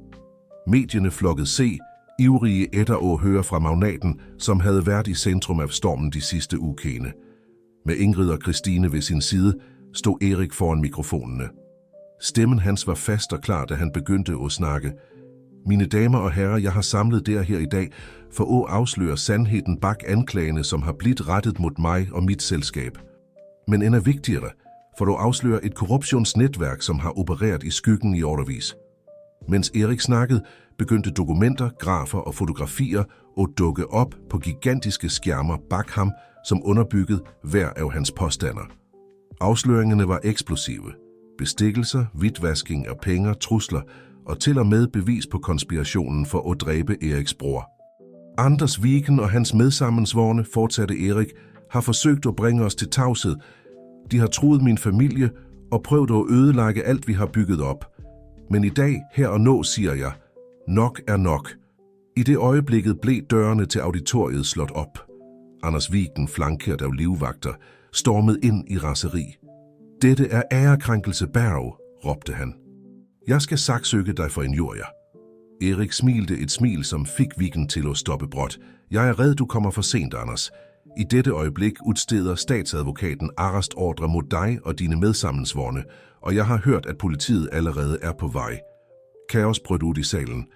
Medierne flokkede se, ivrige etter at høre fra magnaten, som havde været i centrum af stormen de sidste uger. Med Ingrid og Christine ved sin side stod Erik foran mikrofonerne. Stemmen hans var fast og klar, da han begyndte at snakke. Mine damer og herrer, jeg har samlet der her i dag for at afsløre sandheden bag anklagene, som har blivet rettet mod mig og mit selskab. Men endnu vigtigere, for at afsløre et korruptionsnetværk, som har opereret i skyggen i årevis. Mens Erik snakkede, begyndte dokumenter, grafer og fotografier at dukke op på gigantiske skærmer bag ham, som underbyggede hver af hans påstander. Afsløringerne var eksplosive. Bestikkelser, hvidvasking af penge, trusler og til og med bevis på konspirationen for at dræbe Eriks bror. Anders Vigen og hans medsammensvorne, fortsatte Erik, har forsøgt at bringe os til tavshed. De har truet min familie og prøvet at ødelægge alt, vi har bygget op. Men i dag, her og nu, siger jeg, nok er nok. I det øjeblikket blev dørene til auditoriet slået op. Anders Vigen, flankeret af livvagter, stormede ind i raseri. Dette er ærekrænkelse, Berg, råbte han. Jeg skal sagsøge dig for injurier. Erik smilte et smil, som fik Vigen til at stoppe bråt. Jeg er red, du kommer for sent, Anders. I dette øjeblik udsteder statsadvokaten arrestordre mod dig og dine medsammensvorne, og jeg har hørt, at politiet allerede er på vej. Kaos brød ud i salen.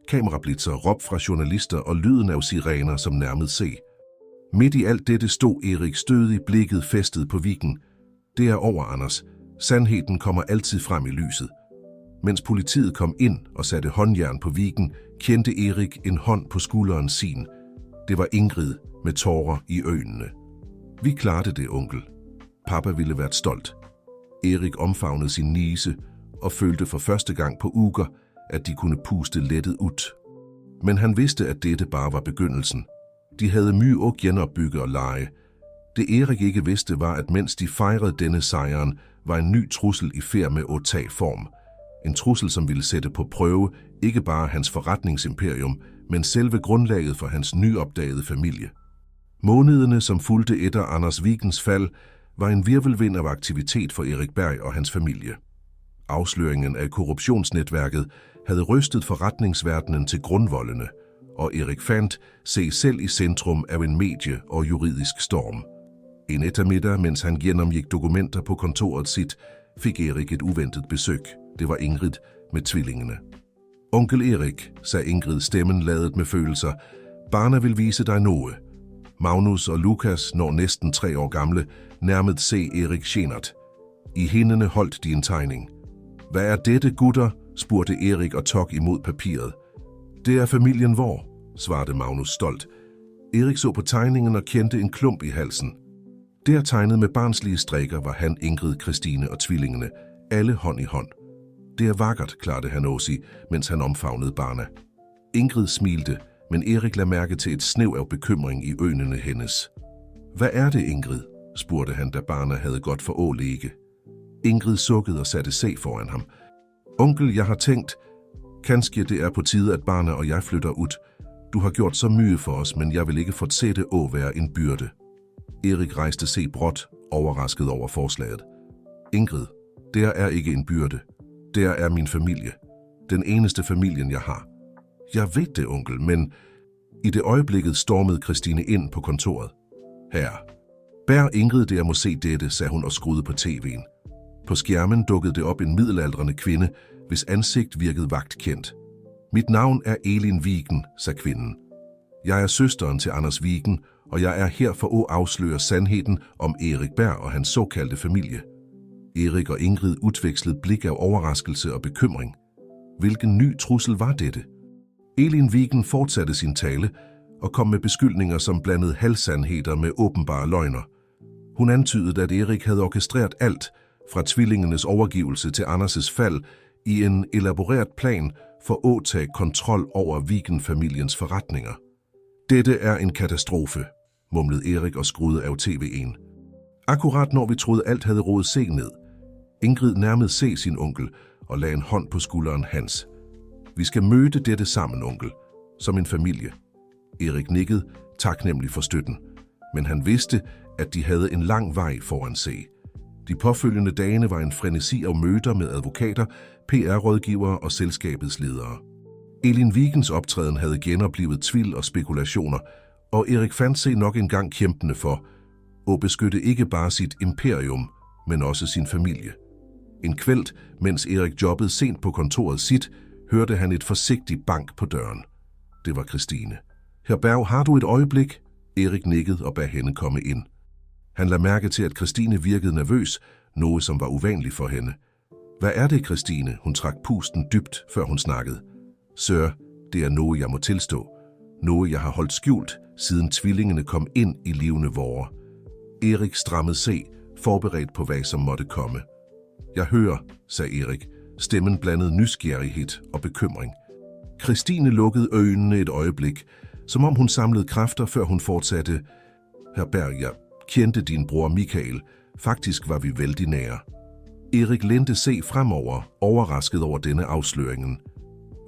Kamerablitzer, råb fra journalister og lyden af sirener, som nærmede sig. Midt i alt dette stod Erik stødig, blikket festet på Vigen. Det er over, Anders. Sandheden kommer altid frem i lyset. Mens politiet kom ind og satte håndjern på Vigen, kendte Erik en hånd på skulderen sin. Det var Ingrid med tårer i øjnene. Vi klarede det, onkel. Pappa ville være stolt. Erik omfavnede sin niece og følte for første gang på uger, at de kunne puste lettet ud. Men han vidste, at dette bare var begyndelsen. De havde mye at genopbygge og lege. Det Erik ikke vidste var, at mens de fejrede denne sejren, var en ny trussel i færd med at tage form. En trussel, som ville sætte på prøve ikke bare hans forretningsimperium, men selve grundlaget for hans nyopdagede familie. Månederne, som fulgte efter Anders Wigens fald, var en virvelvind af aktivitet for Erik Berg og hans familie. Afsløringen af korruptionsnetværket havde rystet forretningsverdenen til grundvoldene, og Erik fandt sig selv i centrum af en medie- og juridisk storm. En eftermiddag, mens han gennemgik dokumenter på kontoret sit, fik Erik et uventet besøg. Det var Ingrid med tvillingene. Onkel Erik, sagde Ingrid, stemmen ladet med følelser. Barna vil vise dig noget. Magnus og Lukas, når næsten 3 år gamle, nærmede se Erik genert. I hænderne holdt de en tegning. Hvad er dette, gutter? Spurgte Erik og tog imod papiret. Det er familien hvor, svarede Magnus stolt. Erik så på tegningen og kendte en klump i halsen. Der tegnet med barnslige strikker var han, Ingrid, Christine og tvillingene, alle hånd i hånd. Det er vakkert, klarede han også, mens han omfavnede barna. Ingrid smilte, men Erik lagde mærke til et snev af bekymring i øjnene hendes. Hvad er det, Ingrid? Spurgte han, da barna havde gått for å leke. Ingrid sukkede og satte sig foran ham. Onkel, jeg har tænkt, kanskje det er på tide, at barna og jeg flytter ud. Du har gjort så mye for os, men jeg vil ikke fortsætte at være en byrde. Erik rejste sig bråt, overrasket over forslaget. Ingrid, det er ikke en byrde. Det er min familie. Den eneste familien, jeg har. Jeg ved det, onkel, men i det øjeblikket stormede Christine ind på kontoret. Her. Bær Ingrid, der må se dette, sagde hun og skruede på tv'en. På skærmen dukkede det op en middelaldrende kvinde, hvis ansigt virkede vagtkendt. Mit navn er Elin Wigen, sagde kvinden. Jeg er søsteren til Anders Wigen, og jeg er her for at afsløre sandheden om Erik Berg og hans såkaldte familie. Erik og Ingrid udvekslede blik af overraskelse og bekymring. Hvilken ny trussel var dette? Elin Wigen fortsatte sin tale og kom med beskyldninger, som blandede halvsandheder med åbenbare løgner. Hun antydede, at Erik havde orkestreret alt, fra tvillingenes overgivelse til Anders' fald, i en elaboreret plan for at tage kontrol over Wigen-familiens forretninger. Dette er en katastrofe, mumlede Erik og skruede af tv'en. Akkurat når vi troede alt havde rodet sig ned. Ingrid nærmede sig sin onkel og lagde en hånd på skulderen hans. Vi skal møde dette sammen, onkel, som en familie. Erik nikkede, taknemmelig for støtten, men han vidste, at de havde en lang vej foran sig. De påfølgende dagene var en frenesi af møder med advokater, PR-rådgivere og selskabets ledere. Elin Wigens optræden havde genoplevet tvivl og spekulationer, og Erik fandt sig nok engang kæmpende for at beskytte ikke bare sit imperium, men også sin familie. En kvæld, mens Erik jobbede sent på kontoret sit, hørte han et forsigtigt bank på døren. Det var Christine. Herr Berg, har du et øjeblik? Erik nikkede og bad hende komme ind. Han lagde mærke til, at Christine virkede nervøs, noget som var uvanligt for hende. Hvad er det, Christine? Hun trak pusten dybt, før hun snakkede. Sir, det er noget, jeg må tilstå. Noget, jeg har holdt skjult, siden tvillingene kom ind i livende vore. Erik strammede sig, forberedt på, hvad som måtte komme. Jeg hører, sagde Erik. Stemmen blandede nysgerrighed og bekymring. Christine lukkede øjnene et øjeblik, som om hun samlede kræfter, før hun fortsatte. Herr Berg, jeg kendte din bror Michael. Faktisk var vi vældig nære. Erik lænte sig fremover, overrasket over denne afsløringen.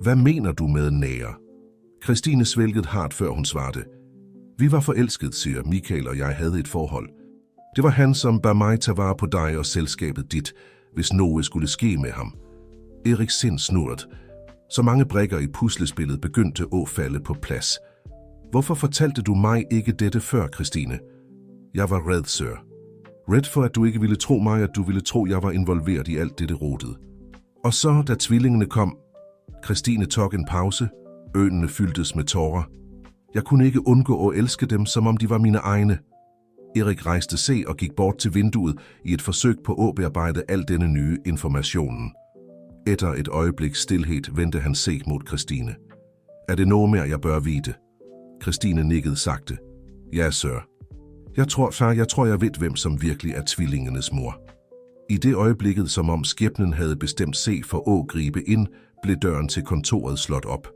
Hvad mener du med nære? Christine svælgede hardt, før hun svarede. Vi var forelsket, siger Michael, og jeg havde et forhold. Det var han, som bad mig tage vare på dig og selskabet dit, hvis noget skulle ske med ham. Eriks sind snurrede. Så mange brikker i puslespillet begyndte at falde på plads. Hvorfor fortalte du mig ikke dette før, Christine? Jeg var red, sir. Red for, at du ikke ville tro mig, at du ville tro, jeg var involveret i alt dette rotede. Og så, da tvillingene kom, Christine tog en pause. Øjnene fyldtes med tårer. Jeg kunne ikke undgå at elske dem, som om de var mine egne. Erik rejste sig og gik bort til vinduet i et forsøg på at bearbejde al denne nye informationen. Efter et øjebliks stilhed vendte han sig mod Christine. Er det noget mere, jeg bør vide? Christine nikkede sagte. Ja, sir. Jeg tror, jeg ved, hvem som virkelig er tvillingenes mor. I det øjeblikket, som om skæbnen havde bestemt sig for at gribe ind, blev døren til kontoret slået op.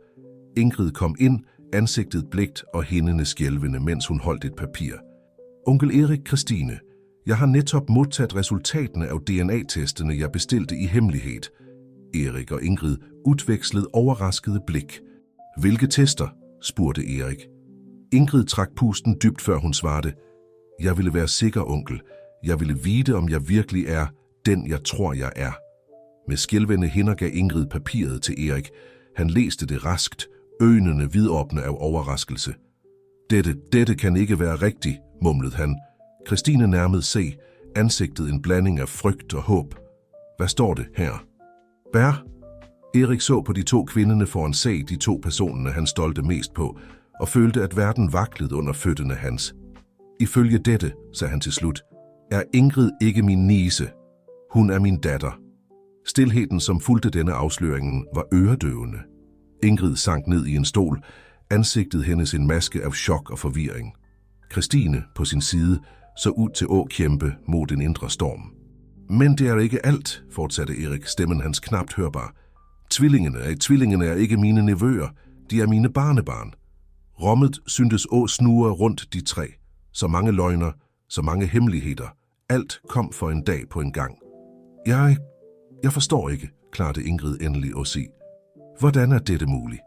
Ingrid kom ind, ansigtet blækt og hænderne skælvende, mens hun holdt et papir. Onkel Erik, Christine, jeg har netop modtaget resultaterne af DNA-testene, jeg bestilte i hemmelighed. Erik og Ingrid udvekslede overraskede blik. Hvilke tester? Spurgte Erik. Ingrid trak pusten dybt, før hun svarede. Jeg ville være sikker, onkel. Jeg ville vide, om jeg virkelig er den, jeg tror, jeg er. Med skælvende hænder gav Ingrid papiret til Erik. Han læste det raskt, øjnene vidåbne af overraskelse. Dette kan ikke være rigtigt, mumlede han. Christine nærmede sig, ansigtet en blanding af frygt og håb. Hvad står det her? Bær? Erik så på de to kvinderne foran sig, de to personerne han stolte mest på, og følte, at verden vaklede under fødderne hans. Ifølge dette, sagde han til slut, er Ingrid ikke min niece. Hun er min datter. Stilheden, som fulgte denne afsløringen, var øredøvende. Ingrid sank ned i en stol, ansigtet hendes en maske af chok og forvirring. Christine, på sin side, så ud til at kæmpe mod en indre storm. Men det er ikke alt, fortsatte Erik, stemmen hans knapt hørbar. Tvillingene er ikke mine nevøer, de er mine barnebarn. Rommet syntes å snurre rundt de tre. Så mange løgner, så mange hemmeligheder. Alt kom for en dag på en gang. Jeg forstår ikke, klarte Ingrid endelig at sige. Hvordan er dette muligt?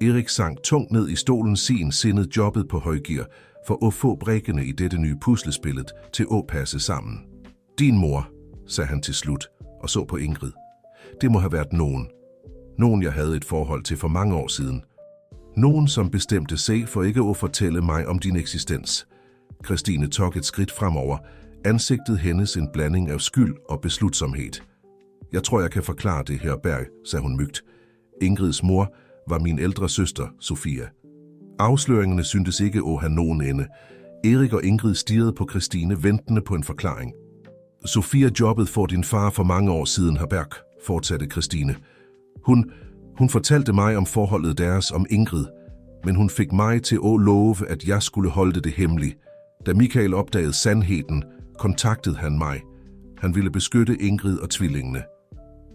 Erik sank tungt ned i stolen, sin sindet jobbet på højgear, for at få brikkerne i dette nye puslespillet til at passe sammen. Din mor, sagde han til slut, og så på Ingrid. Det må have været nogen jeg havde et forhold til for mange år siden. Nogen, som bestemte sig for ikke at fortælle mig om din eksistens. Christine tog et skridt fremover, ansigtet hendes en blanding af skyld og beslutsomhed. Jeg tror, jeg kan forklare det, herr Berg, sagde hun mygt. Ingrids mor var min ældre søster, Sofia. Afsløringerne syntes ikke at have nogen ende. Erik og Ingrid stirrede på Christine, ventende på en forklaring. Sofia jobbede for din far for mange år siden, herr Berg, fortsatte Christine. Hun fortalte mig om forholdet deres om Ingrid, men hun fik mig til at love, at jeg skulle holde det hemmeligt. Da Michael opdagede sandheden, kontaktede han mig. Han ville beskytte Ingrid og tvillingene.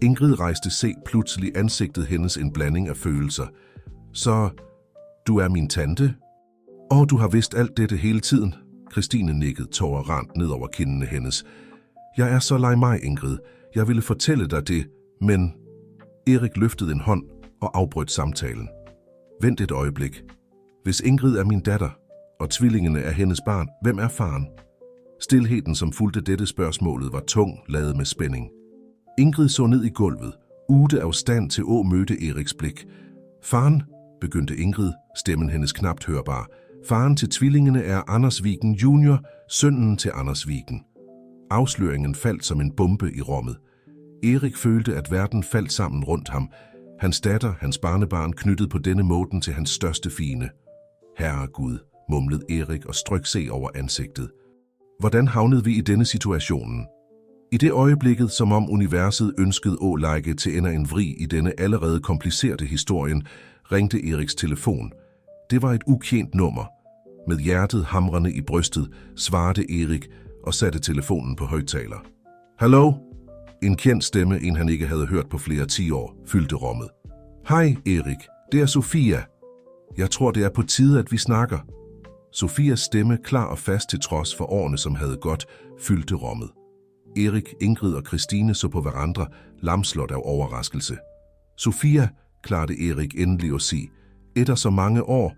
Ingrid rejste sig pludselig, ansigtet hendes en blanding af følelser. Så, du er min tante? Og du har vidst alt dette hele tiden? Christine nikkede, tårer rant ned over kindene hendes. Jeg er så lei mig, Ingrid. Jeg ville fortælle dig det, men... Erik løftede en hånd og afbrød samtalen. Vent et øjeblik. Hvis Ingrid er min datter, og tvillingene er hendes barn, hvem er faren? Stilheden, som fulgte dette spørgsmålet, var tung, ladet med spænding. Ingrid så ned i gulvet, ude af stand til at møde Eriks blik. Faren, begyndte Ingrid, stemmen hendes knapt hørbar. Faren til tvillingene er Anders Vigen Junior, sønnen til Anders Vigen. Afsløringen faldt som en bombe i rummet. Erik følte, at verden faldt sammen rundt ham. Hans datter, hans barnebarn, knyttede på denne måten til hans største fiende. Herregud, mumlede Erik og strøk sig over ansigtet. Hvordan havnede vi i denne situationen? I det øjeblikket, som om universet ønskede at lægge til ender en vri i denne allerede komplicerede historien, ringte Eriks telefon. Det var et ukendt nummer. Med hjertet hamrende i brystet svarede Erik og satte telefonen på højttaler. Hallo? En kendt stemme, en han ikke havde hørt på flere 10 år, fyldte rummet. Hej Erik, det er Sofia. Jeg tror, det er på tide, at vi snakker. Sofias stemme, klar og fast til trods for årene, som havde gått, fyldte rummet. Erik, Ingrid og Christine så på hverandre, lamslået af overraskelse. Sofia, klarte Erik endelig at sige. Etter så mange år.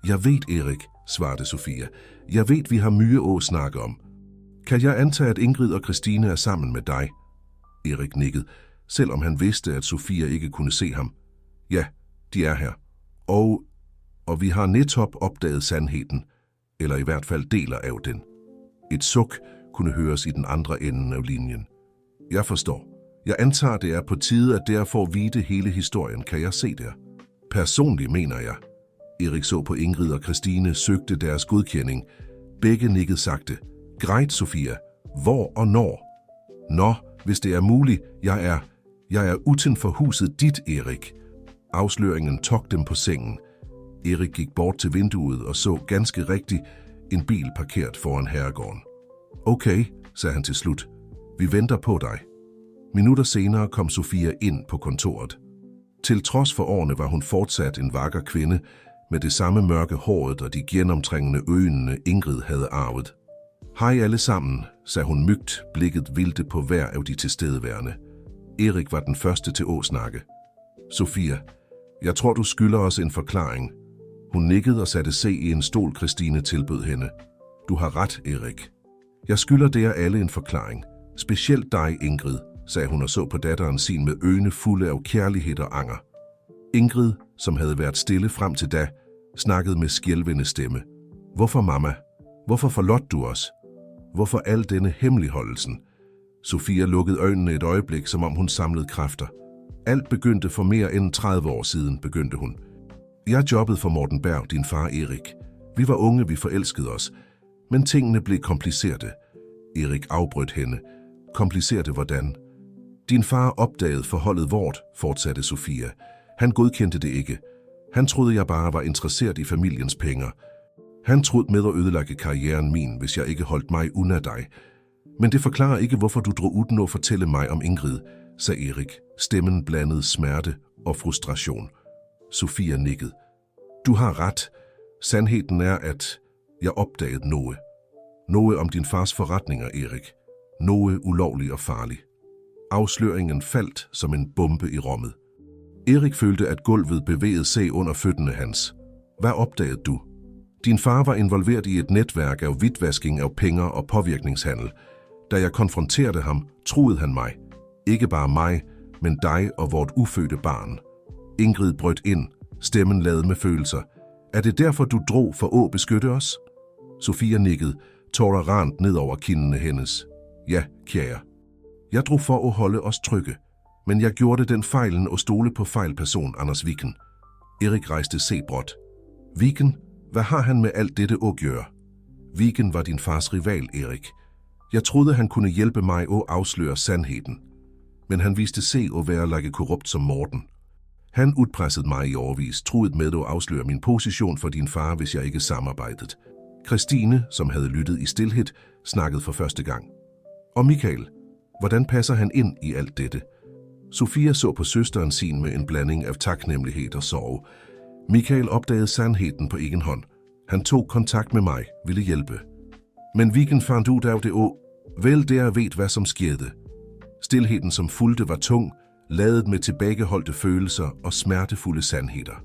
Jeg ved, Erik, svarede Sofia. Jeg ved, vi har mye at snakke om. Kan jeg antage, at Ingrid og Christine er sammen med dig? Erik nikkede, selvom han vidste, at Sofia ikke kunne se ham. Ja, de er her. Og vi har netop opdaget sandheden, eller i hvert fald deler af den. Et suk kunne høres i den andre ende af linjen. Jeg forstår. Jeg antager, det er på tide, at derfor vide hele historien. Kan jeg se der? Personligt mener jeg. Erik så på Ingrid og Christine, søgte deres godkending. Begge nikkede sagte. Greit, Sofia. Hvor og når? Nå, hvis det er muligt, jeg er uden for huset dit, Erik. Afsløringen tog dem på sengen. Erik gik bort til vinduet og så ganske rigtigt en bil parkeret foran herregården. Okay, sagde han til slut. Vi venter på dig. Minutter senere kom Sofia ind på kontoret. Til trods for årene var hun fortsat en vakker kvinde, med det samme mørke håret og de gennemtrængende øjnene Ingrid havde arvet. Hej alle sammen, sagde hun mygt, blikket vilte på hver af de tilstedeværende. Erik var den første til at snakke. Sofia, jeg tror du skylder os en forklaring. Hun nikkede og satte sig i en stol, Christine tilbød hende. Du har ret, Erik. Jeg skylder jer alle en forklaring. Specielt dig, Ingrid, sagde hun og så på datteren sin med øjne fulde af kærlighed og anger. Ingrid, som havde været stille frem til da, snakkede med skælvende stemme. Hvorfor, mamma? Hvorfor forlod du os? Hvorfor al denne hemmeligholdelsen? Sofia lukkede øjnene et øjeblik, som om hun samlede kræfter. Alt begyndte for mere end 30 år siden, begyndte hun. Jeg jobbede for Morten Berg, din far Erik. Vi var unge, vi forelskede os. Men tingene blev komplicerede. Erik afbrød hende. Komplicerte hvordan? Din far opdagede forholdet vort, fortsatte Sofia. Han godkendte det ikke. Han troede, jeg bare var interesseret i familiens penge. Han troede med at ødelægge karrieren min, hvis jeg ikke holdt mig under dig. Men det forklarer ikke, hvorfor du drog uden at fortælle mig om Ingrid, sagde Erik. Stemmen blandede smerte og frustration. Sofia nikkede. Du har ret. Sandheden er, at jeg opdagede noget. Noget om din fars forretninger, Erik. Noget ulovligt og farligt. Afsløringen faldt som en bombe i rummet. Erik følte, at gulvet bevægede sig under fødderne hans. Hvad opdagede du? Din far var involveret i et netværk af hvidvasking af penge og påvirkningshandel. Da jeg konfronterede ham, troede han mig. Ikke bare mig, men dig og vort ufødte barn. Ingrid brød ind, stemmen ladet med følelser. Er det derfor, du drog for at beskytte os? Sofia nikkede, tårer rant ned over kindene hendes. Ja, kære. Jeg drog for at holde os trygge, men jeg gjorde den fejlen at stole på fejlperson, Anders Viken. Erik rejste sebråt. Viken, hvad har han med alt dette at gøre? Viken var din fars rival, Erik. Jeg troede, han kunne hjælpe mig at afsløre sandheden. Men han viste sig at være like korrupt som Morten. Han udpressede mig i årevis, truet med at afsløre min position for din far, hvis jeg ikke samarbejdede. Christine, som havde lyttet i stilhed, snakkede for første gang. Og Michael, hvordan passer han ind i alt dette? Sofia så på søsteren sin med en blanding af taknemmelighed og sorg. Michael opdagede sandheden på egen hånd. Han tog kontakt med mig, ville hjælpe. Men Viken fandt ud af det og vel der ved, hvad som skete. Stilheden, som fulgte, var tung, ladet med tilbageholdte følelser og smertefulde sandheder.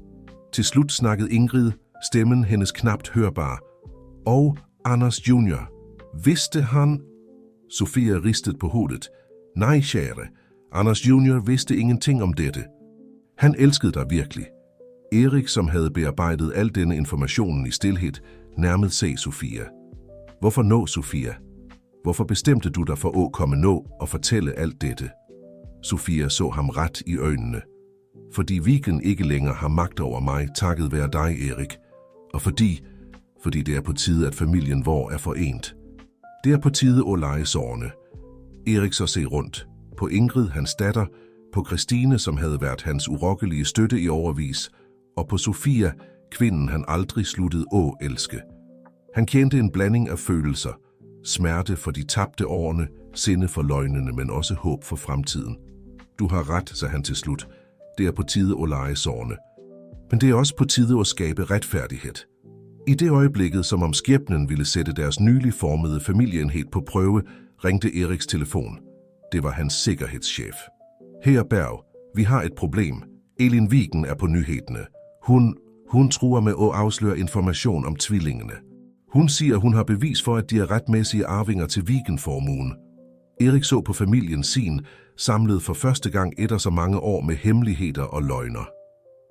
Til slut snakkede Ingrid, stemmen hendes knapt hørbar. Og Anders Junior. Vidste han? Sofia ristede på hovedet. Nej, kære. Anders Junior vidste ingenting om dette. Han elskede dig virkelig. Erik, som havde bearbejdet al denne informationen i stilhed, nærmede sig Sofia. Hvorfor nå, Sofia? Hvorfor bestemte du dig for at komme nå og fortælle alt dette? Sofia så ham ret i øjnene. Fordi Viken ikke længere har magt over mig, takket være dig, Erik. Og fordi det er på tide, at familien vor er forent. Det er på tide at lege sårene. Erik så se rundt. På Ingrid, hans datter, på Christine, som havde været hans urokkelige støtte i overvis, og på Sofia, kvinden han aldrig sluttede at elske. Han kendte en blanding af følelser, smerte for de tabte årene, sinde for løgnene, men også håb for fremtiden. Du har ret, sagde han til slut. Det er på tide at lege sårene. Men det er også på tide at skabe retfærdighed. I det øjeblikket, som om skæbnen ville sætte deres nylig formede familieenhed på prøve, ringte Eriks telefon. Det var hans sikkerhedschef. Herre Berg, vi har et problem. Elin Viken er på nyhederne. Hun truer med at afsløre information om tvillingene. Hun siger, hun har bevis for, at de er retmæssige arvinger til Viken-formuen. Erik så på familien sin, samlet for første gang etter så mange år med hemmeligheder og løgner.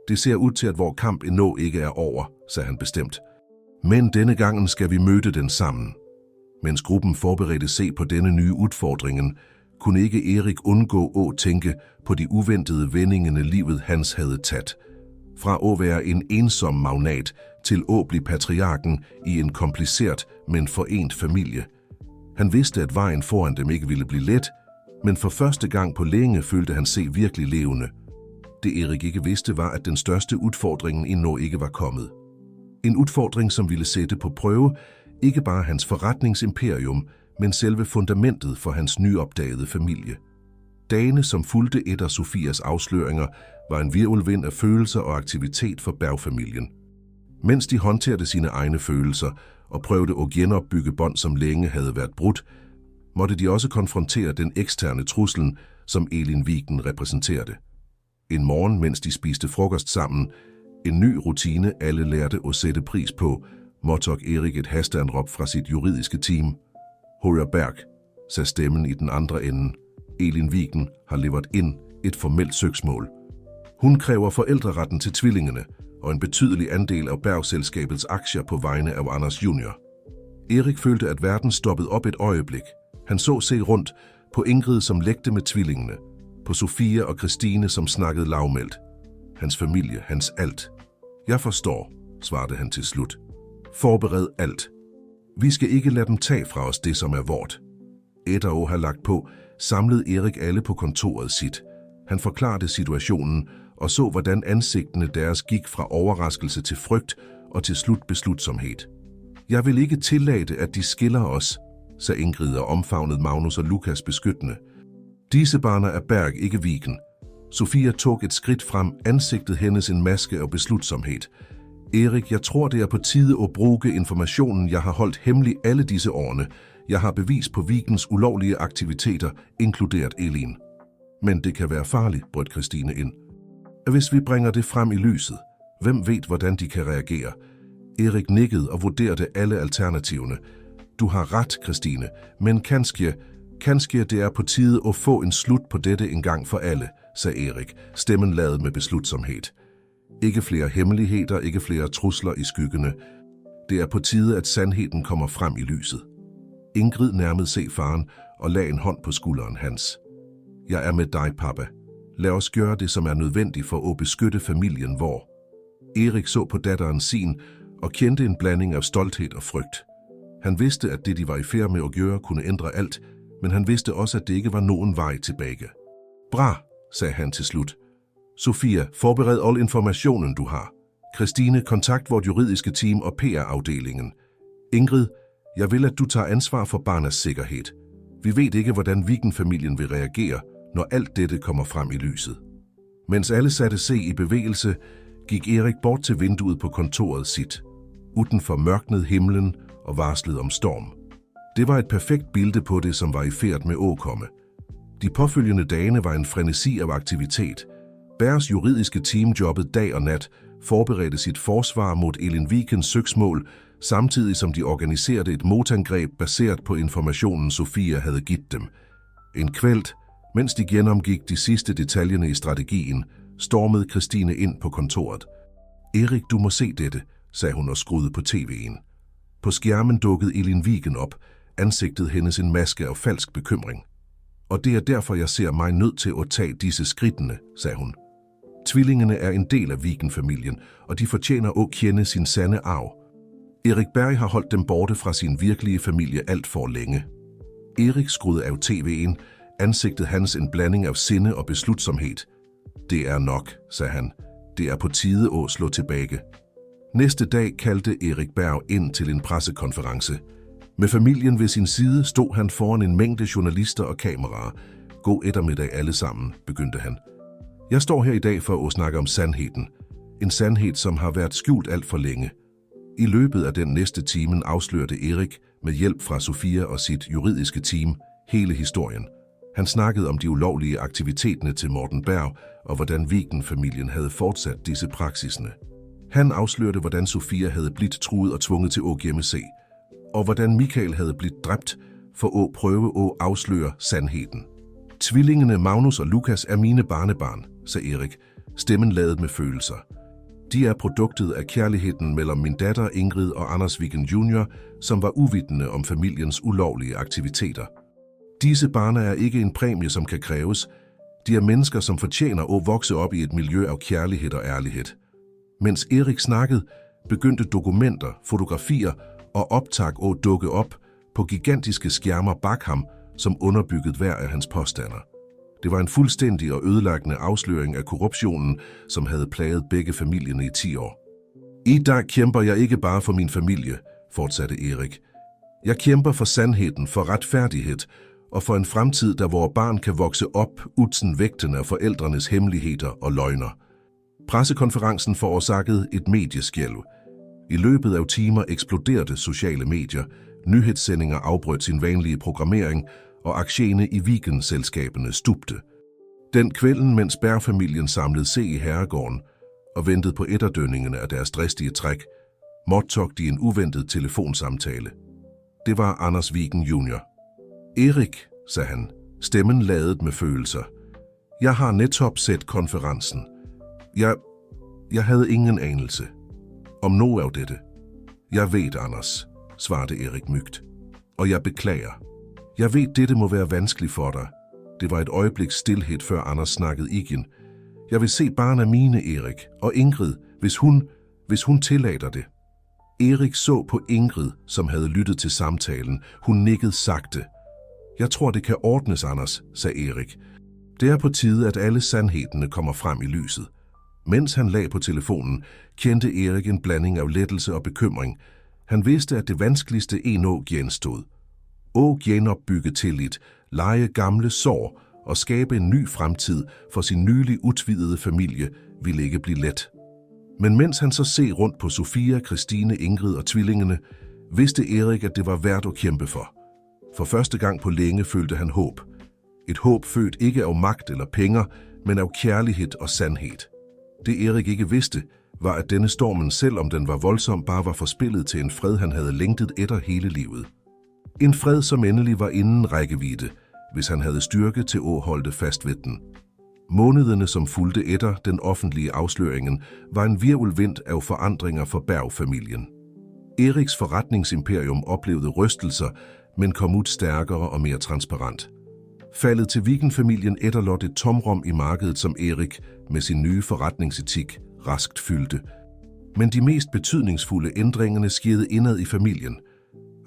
Det ser ud til, at vor kamp endnu ikke er over, sagde han bestemt. Men denne gangen skal vi møde den sammen. Mens gruppen forberedte sig på denne nye udfordringen, kunne ikke Erik undgå at tænke på de uventede vendingene livet hans havde taget. Fra at være en ensom magnat til at blive patriarken i en kompliceret, men forent familie. Han vidste, at vejen foran dem ikke ville blive let, men for første gang på længe følte han sig virkelig levende. Det Erik ikke vidste var, at den største udfordringen endnu ikke var kommet. En udfordring, som ville sætte på prøve ikke bare hans forretningsimperium, men selve fundamentet for hans nyopdagede familie. Dagene, som fulgte efter Sofias afsløringer, var en hvirvelvind af følelser og aktivitet for Berg-familien. Mens de håndterede sine egne følelser og prøvede at genopbygge bånd, som længe havde været brudt, måtte de også konfrontere den eksterne trussel, som Elin Viken repræsenterede. En morgen, mens de spiste frokost sammen, en ny rutine alle lærte at sætte pris på, modtog Erik et hasteanråb fra sit juridiske team. Højer Berg, sagde stemmen i den andre ende. Elin Viken har leveret ind et formelt søgsmål. Hun kræver forældreretten til tvillingerne og en betydelig andel af Berg-selskabets aktier på vegne af Anders Junior. Erik følte, at verden stoppede op et øjeblik. Han så sig rundt på Ingrid, som lekte med tvillingene, på Sofia og Christine, som snakkede lavmældt. Hans familie, hans alt. Jeg forstår, svarede han til slut. Forbered alt. Vi skal ikke lade dem tage fra os det, som er vort. Efter at have lagt på, samlede Erik alle på kontoret sit. Han forklarede situationen og så, hvordan ansigtene deres gik fra overraskelse til frygt og til slut beslutsomhed. Jeg vil ikke tillade, at de skiller os, sagde Ingrid og omfavnede Magnus og Lukas beskyttende. Disse barner er Berg, ikke Viken. Sofia tog et skridt frem, ansigtet hendes en maske af beslutsomhed. Erik, jeg tror, det er på tide at bruge informationen, jeg har holdt hemmelig alle disse årene. Jeg har bevis på Vikens ulovlige aktiviteter, inkluderet Elin. Men det kan være farligt, brød Christine ind. Hvis vi bringer det frem i lyset, hvem ved, hvordan de kan reagere? Erik nikkede og vurderede alle alternativerne. Du har ret, Christine, men kanskje det er på tide at få en slut på dette en gang for alle, sagde Erik, stemmen ladet med beslutsomhed. Ikke flere hemmeligheder, ikke flere trusler i skyggene. Det er på tide, at sandheden kommer frem i lyset. Ingrid nærmede sig faren og lagde en hånd på skulderen hans. Jeg er med dig, papa. Lad os gøre det, som er nødvendigt for at beskytte familien vor. Erik så på datteren sin og kendte en blanding af stolthed og frygt. Han vidste, at det, de var i færd med at gøre, kunne ændre alt, men han vidste også, at det ikke var nogen vej tilbage. Bra, sagde han til slut. Sofia, forbered al informationen, du har. Christine, kontakt vort juridiske team og PR-afdelingen. Ingrid, jeg vil, at du tager ansvar for barnets sikkerhed. Vi ved ikke, hvordan Viken-familien vil reagere, når alt dette kommer frem i lyset. Mens alle satte sig i bevægelse, gik Erik bort til vinduet på kontoret sit. Udenfor mørknede himlen og varslede om storm. Det var et perfekt billede på det, som var i færd med at komme. De påfølgende dagene var en frenesi af aktivitet. Bergs juridiske team jobbede dag og nat, forberedte sit forsvar mod Elin Vikens søgsmål, samtidig som de organiserede et modangreb baseret på informationen, Sofia havde givet dem. En kveld, mens de gennemgik de sidste detaljerne i strategien, stormede Christine ind på kontoret. Erik, du må se dette, sagde hun og skruede på tv'en. På skærmen dukkede Elin Viken op, ansigtet hendes en maske af falsk bekymring. Og det er derfor, jeg ser mig nødt til at tage disse skridtene, sagde hun. Tvillingene er en del af Viken-familien, og de fortjener at kende sin sande arv. Erik Berg har holdt dem borte fra sin virkelige familie alt for længe. Erik skruede af tv'en, ansigtet hans en blanding af sinde og beslutsomhed. Det er nok, sagde han. Det er på tide at slå tilbage. Næste dag kaldte Erik Berg ind til en pressekonference. Med familien ved sin side stod han foran en mængde journalister og kameraer. God eftermiddag alle sammen, begyndte han. Jeg står her i dag for at snakke om sandheden. En sandhed, som har været skjult alt for længe. I løbet af den næste time afslørte Erik med hjælp fra Sofia og sit juridiske team hele historien. Han snakkede om de ulovlige aktiviteterne til Morten Berg og hvordan Viken-familien havde fortsat disse praksisene. Han afslørte, hvordan Sofia havde blivet truet og tvunget til at gemme sig, og hvordan Michael havde blivet dræbt for at prøve at afsløre sandheden. Tvillingene Magnus og Lukas er mine barnebarn, sagde Erik, stemmen ladet med følelser. De er produktet af kærligheden mellem min datter Ingrid og Anders Viken Junior, som var uvidende om familiens ulovlige aktiviteter. Disse barn er ikke en præmie, som kan kræves. De er mennesker, som fortjener at vokse op i et miljø af kærlighed og ærlighed. Mens Erik snakkede, begyndte dokumenter, fotografier og optag at dukke op på gigantiske skærmer bag ham, som underbyggede hver af hans påstander. Det var en fuldstændig og ødelæggende afsløring af korruptionen, som havde plaget begge familierne i 10 år. I dag kæmper jeg ikke bare for min familie, fortsatte Erik. Jeg kæmper for sandheden, for retfærdighed og for en fremtid, der vores barn kan vokse op uden vægten af forældrenes hemmeligheder og løgner. Pressekonferencen forårsagede et medieskælv. I løbet af timer eksploderede sociale medier, nyhedssendinger afbrød sin vanlige programmering, og aktierne i weekendselskaberne stupte. Den kvelden, mens Berg-familien samlede sig i herregården og ventede på etterdønningerne af deres dristige træk, modtog de en uventet telefonsamtale. Det var Anders Vigen Jr. Erik, sagde han, stemmen ladet med følelser. Jeg har netop set konferencen. Jeg havde ingen anelse om noget af dette. Jeg ved, Anders, svarede Erik mygt. Og jeg beklager. Jeg ved, dette må være vanskeligt for dig. Det var et øjebliks stilhed, før Anders snakkede igen. Jeg vil se barn af mine, Erik, og Ingrid, hvis hun tillader det. Erik så på Ingrid, som havde lyttet til samtalen. Hun nikkede sagte. Jeg tror, det kan ordnes, Anders, sagde Erik. Det er på tide, at alle sandhederne kommer frem i lyset. Mens han lagde på telefonen, kendte Erik en blanding af lettelse og bekymring. Han vidste, at det vanskeligste endnu genstod. Genopbygge tillid, lege gamle sår og skabe en ny fremtid for sin nylig udvidede familie ville ikke blive let. Men mens han så se rundt på Sofia, Christine, Ingrid og tvillingene, vidste Erik, at det var værd at kæmpe for. For første gang på længe følte han håb. Et håb født ikke af magt eller penge, men af kærlighed og sandhed. Det Erik ikke vidste, var, at denne stormen, selvom den var voldsom, bare var forspillet til en fred, han havde længtet efter hele livet. En fred, som endelig var inden rækkevidde, hvis han havde styrke til at holde fast ved den. Månederne, som fulgte efter den offentlige afsløringen, var en virvelvind af forandringer for Berg-familien. Eriks forretningsimperium oplevede rystelser, men kom ud stærkere og mere transparent. Faldet til Vigen-familien efterlod et tomrum i markedet, som Erik med sin nye forretningsetik raskt fyldte. Men de mest betydningsfulde ændringerne skete indad i familien.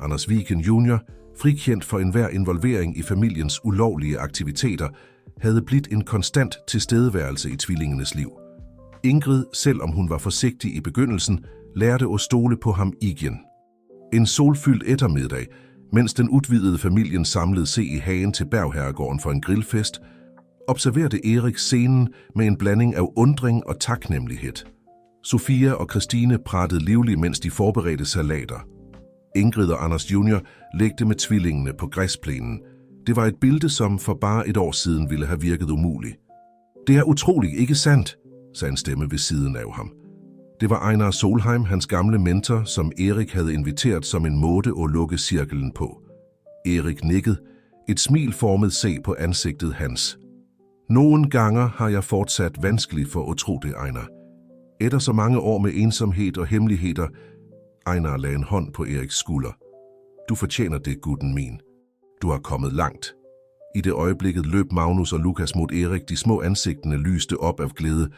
Anders Vigen Jr., frikendt for enhver involvering i familiens ulovlige aktiviteter, havde blivet en konstant tilstedeværelse i tvillingenes liv. Ingrid, selvom hun var forsigtig i begyndelsen, lærte at stole på ham igen. En solfyldt eftermiddag, mens den udvidede familien samlede sig i hagen til Bergherregården for en grillfest, observerede Erik scenen med en blanding af undring og taknemmelighed. Sofia og Christine pratede livligt, mens de forberedte salater. Ingrid og Anders Jr. legte med tvillingene på græsplænen. Det var et billede, som for bare et år siden ville have virket umuligt. Det er utroligt, ikke sandt, sagde en stemme ved siden af ham. Det var Einar Solheim, hans gamle mentor, som Erik havde inviteret som en måde at lukke cirklen på. Erik nikkede. Et smil formede sig på ansigtet hans. Nogle gange har jeg fortsat vanskeligt for at tro det, Einar. Efter så mange år med ensomhed og hemmeligheder, Einar lagde en hånd på Eriks skulder. Du fortjener det, gutten min. Du har kommet langt. I det øjeblikket løb Magnus og Lukas mod Erik, de små ansigtene lyste op af glæde.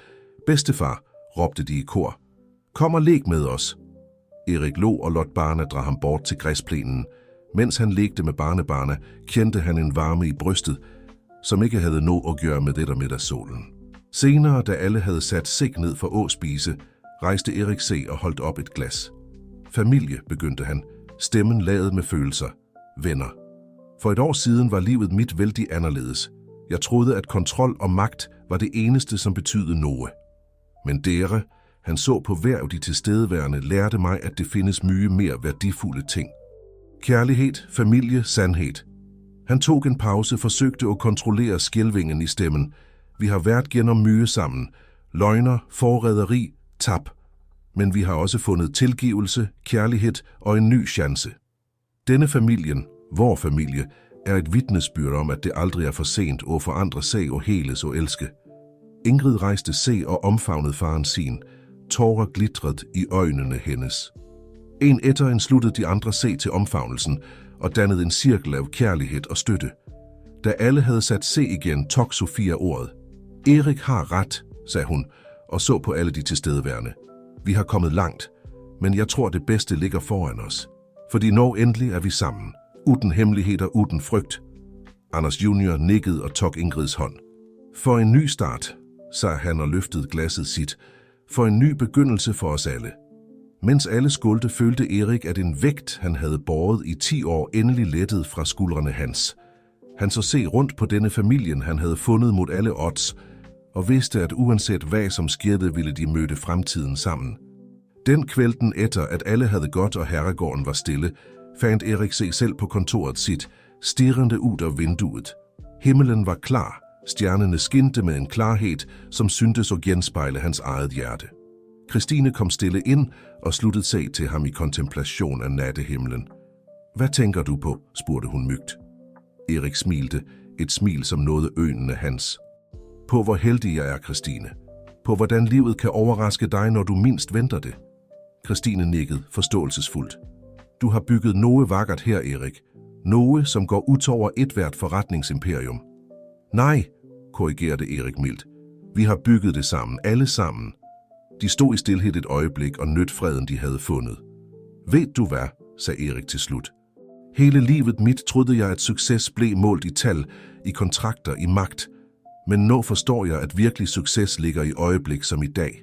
Bedstefar, råbte de i kor. Kom og leg med os. Erik lå og lod barnet dra ham bort til græsplænen. Mens han legte med barnebarnet, kendte han en varme i brystet, som ikke havde noget at gøre med det der middagssolen. Senere, da alle havde sat sig ned for at spise, rejste Erik sig og holdt op et glas. Familie, begyndte han, stemmen ladet med følelser. Venner. For et år siden var livet mit vældig anderledes. Jeg troede, at kontrol og magt var det eneste, som betydede noget. Men dere, han så på hver af de tilstedeværende, lærte mig, at det findes mye mere værdifulde ting. Kærlighed, familie, sandhed. Han tog en pause, forsøgte at kontrollere skælvingen i stemmen. Vi har været gennem mye sammen. Løgner, forræderi, tab. Men vi har også fundet tilgivelse, kærlighed og en ny chance. Denne familien, vor familie, er et vidnesbyrd om, at det aldrig er for sent at forandre sig og heles og elske. Ingrid rejste sig og omfavnede faren sin. Tårer glitrede i øjnene hendes. En efter en sluttede de andre sig til omfavnelsen og dannede en cirkel af kærlighed og støtte. Da alle havde sat sig igen, tog Sofia ordet. Erik har ret, sagde hun, og så på alle de tilstedeværende. Vi har kommet langt, men jeg tror, det bedste ligger foran os. Fordi når endelig er vi sammen, uden hemmeligheder, uden frygt. Anders Jr. nikkede og tog Ingrids hånd. For en ny start, sagde han og løftede glasset sit. For en ny begyndelse for os alle. Mens alle skålte, følte Erik, at en vægt, han havde båret i 10 år, endelig lettede fra skuldrene hans. Han så se rundt på denne familien, han havde fundet mod alle odds, og vidste, at uanset hvad som skete, ville de møde fremtiden sammen. Den kvelden efter, at alle havde godt og herregården var stille, fandt Erik sig selv på kontoret sit, stirrende ud af vinduet. Himmelen var klar, stjernerne skinte med en klarhed, som syntes at genspejle hans eget hjerte. Christine kom stille ind og sluttede sig til ham i kontemplation af nattehimlen. Hvad tænker du på? Spurgte hun mygt. Erik smilte, et smil som nåede øjnene hans. På hvor heldig jeg er, Christine. På hvordan livet kan overraske dig, når du mindst venter det. Christine nikkede forståelsesfuldt. Du har bygget noget vakkert her, Erik. Noget, som går ud over ethvert forretningsimperium. Nej, korrigerede Erik mildt. Vi har bygget det sammen, alle sammen. De stod i stilhed et øjeblik og nød freden, de havde fundet. Ved du hvad, sagde Erik til slut. Hele livet mit troede jeg, at succes blev målt i tal, i kontrakter, i magt. Men nu forstår jeg, at virkelig succes ligger i øjeblik som i dag.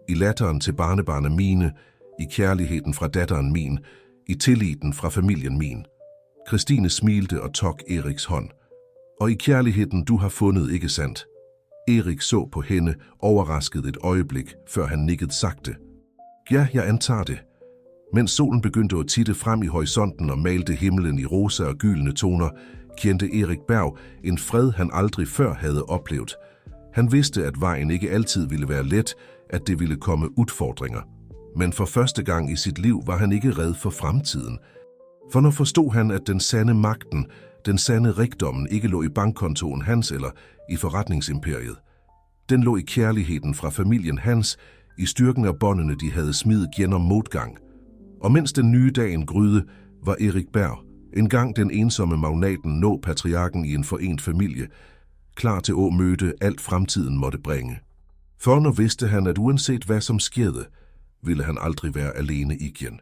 I latteren til barnebarnet mine, i kærligheden fra datteren min, i tilliden fra familien min. Christine smilte og tog Eriks hånd. Og i kærligheden du har fundet, ikke sandt? Erik så på hende, overrasket et øjeblik, før han nikkede sagte. Ja, jeg antager det. Mens solen begyndte at titte frem i horisonten og malte himlen i rosa og gyldne toner, kendte Erik Berg en fred, han aldrig før havde oplevet. Han vidste, at vejen ikke altid ville være let, at det ville komme udfordringer. Men for første gang i sit liv var han ikke red for fremtiden. For nu forstod han, at den sande magten, den sande rigdommen ikke lå i bankkontoen hans eller i forretningsimperiet. Den lå i kærligheden fra familien hans, i styrken af båndene, de havde smidt gennem modgang. Og mens den nye dagen gryede, var Erik Berg, engang den ensomme magnaten, nå patriarken i en forent familie, klar til at møde alt fremtiden måtte bringe. For nu vidste han, at uanset hvad som skete, ville han aldrig være alene igen.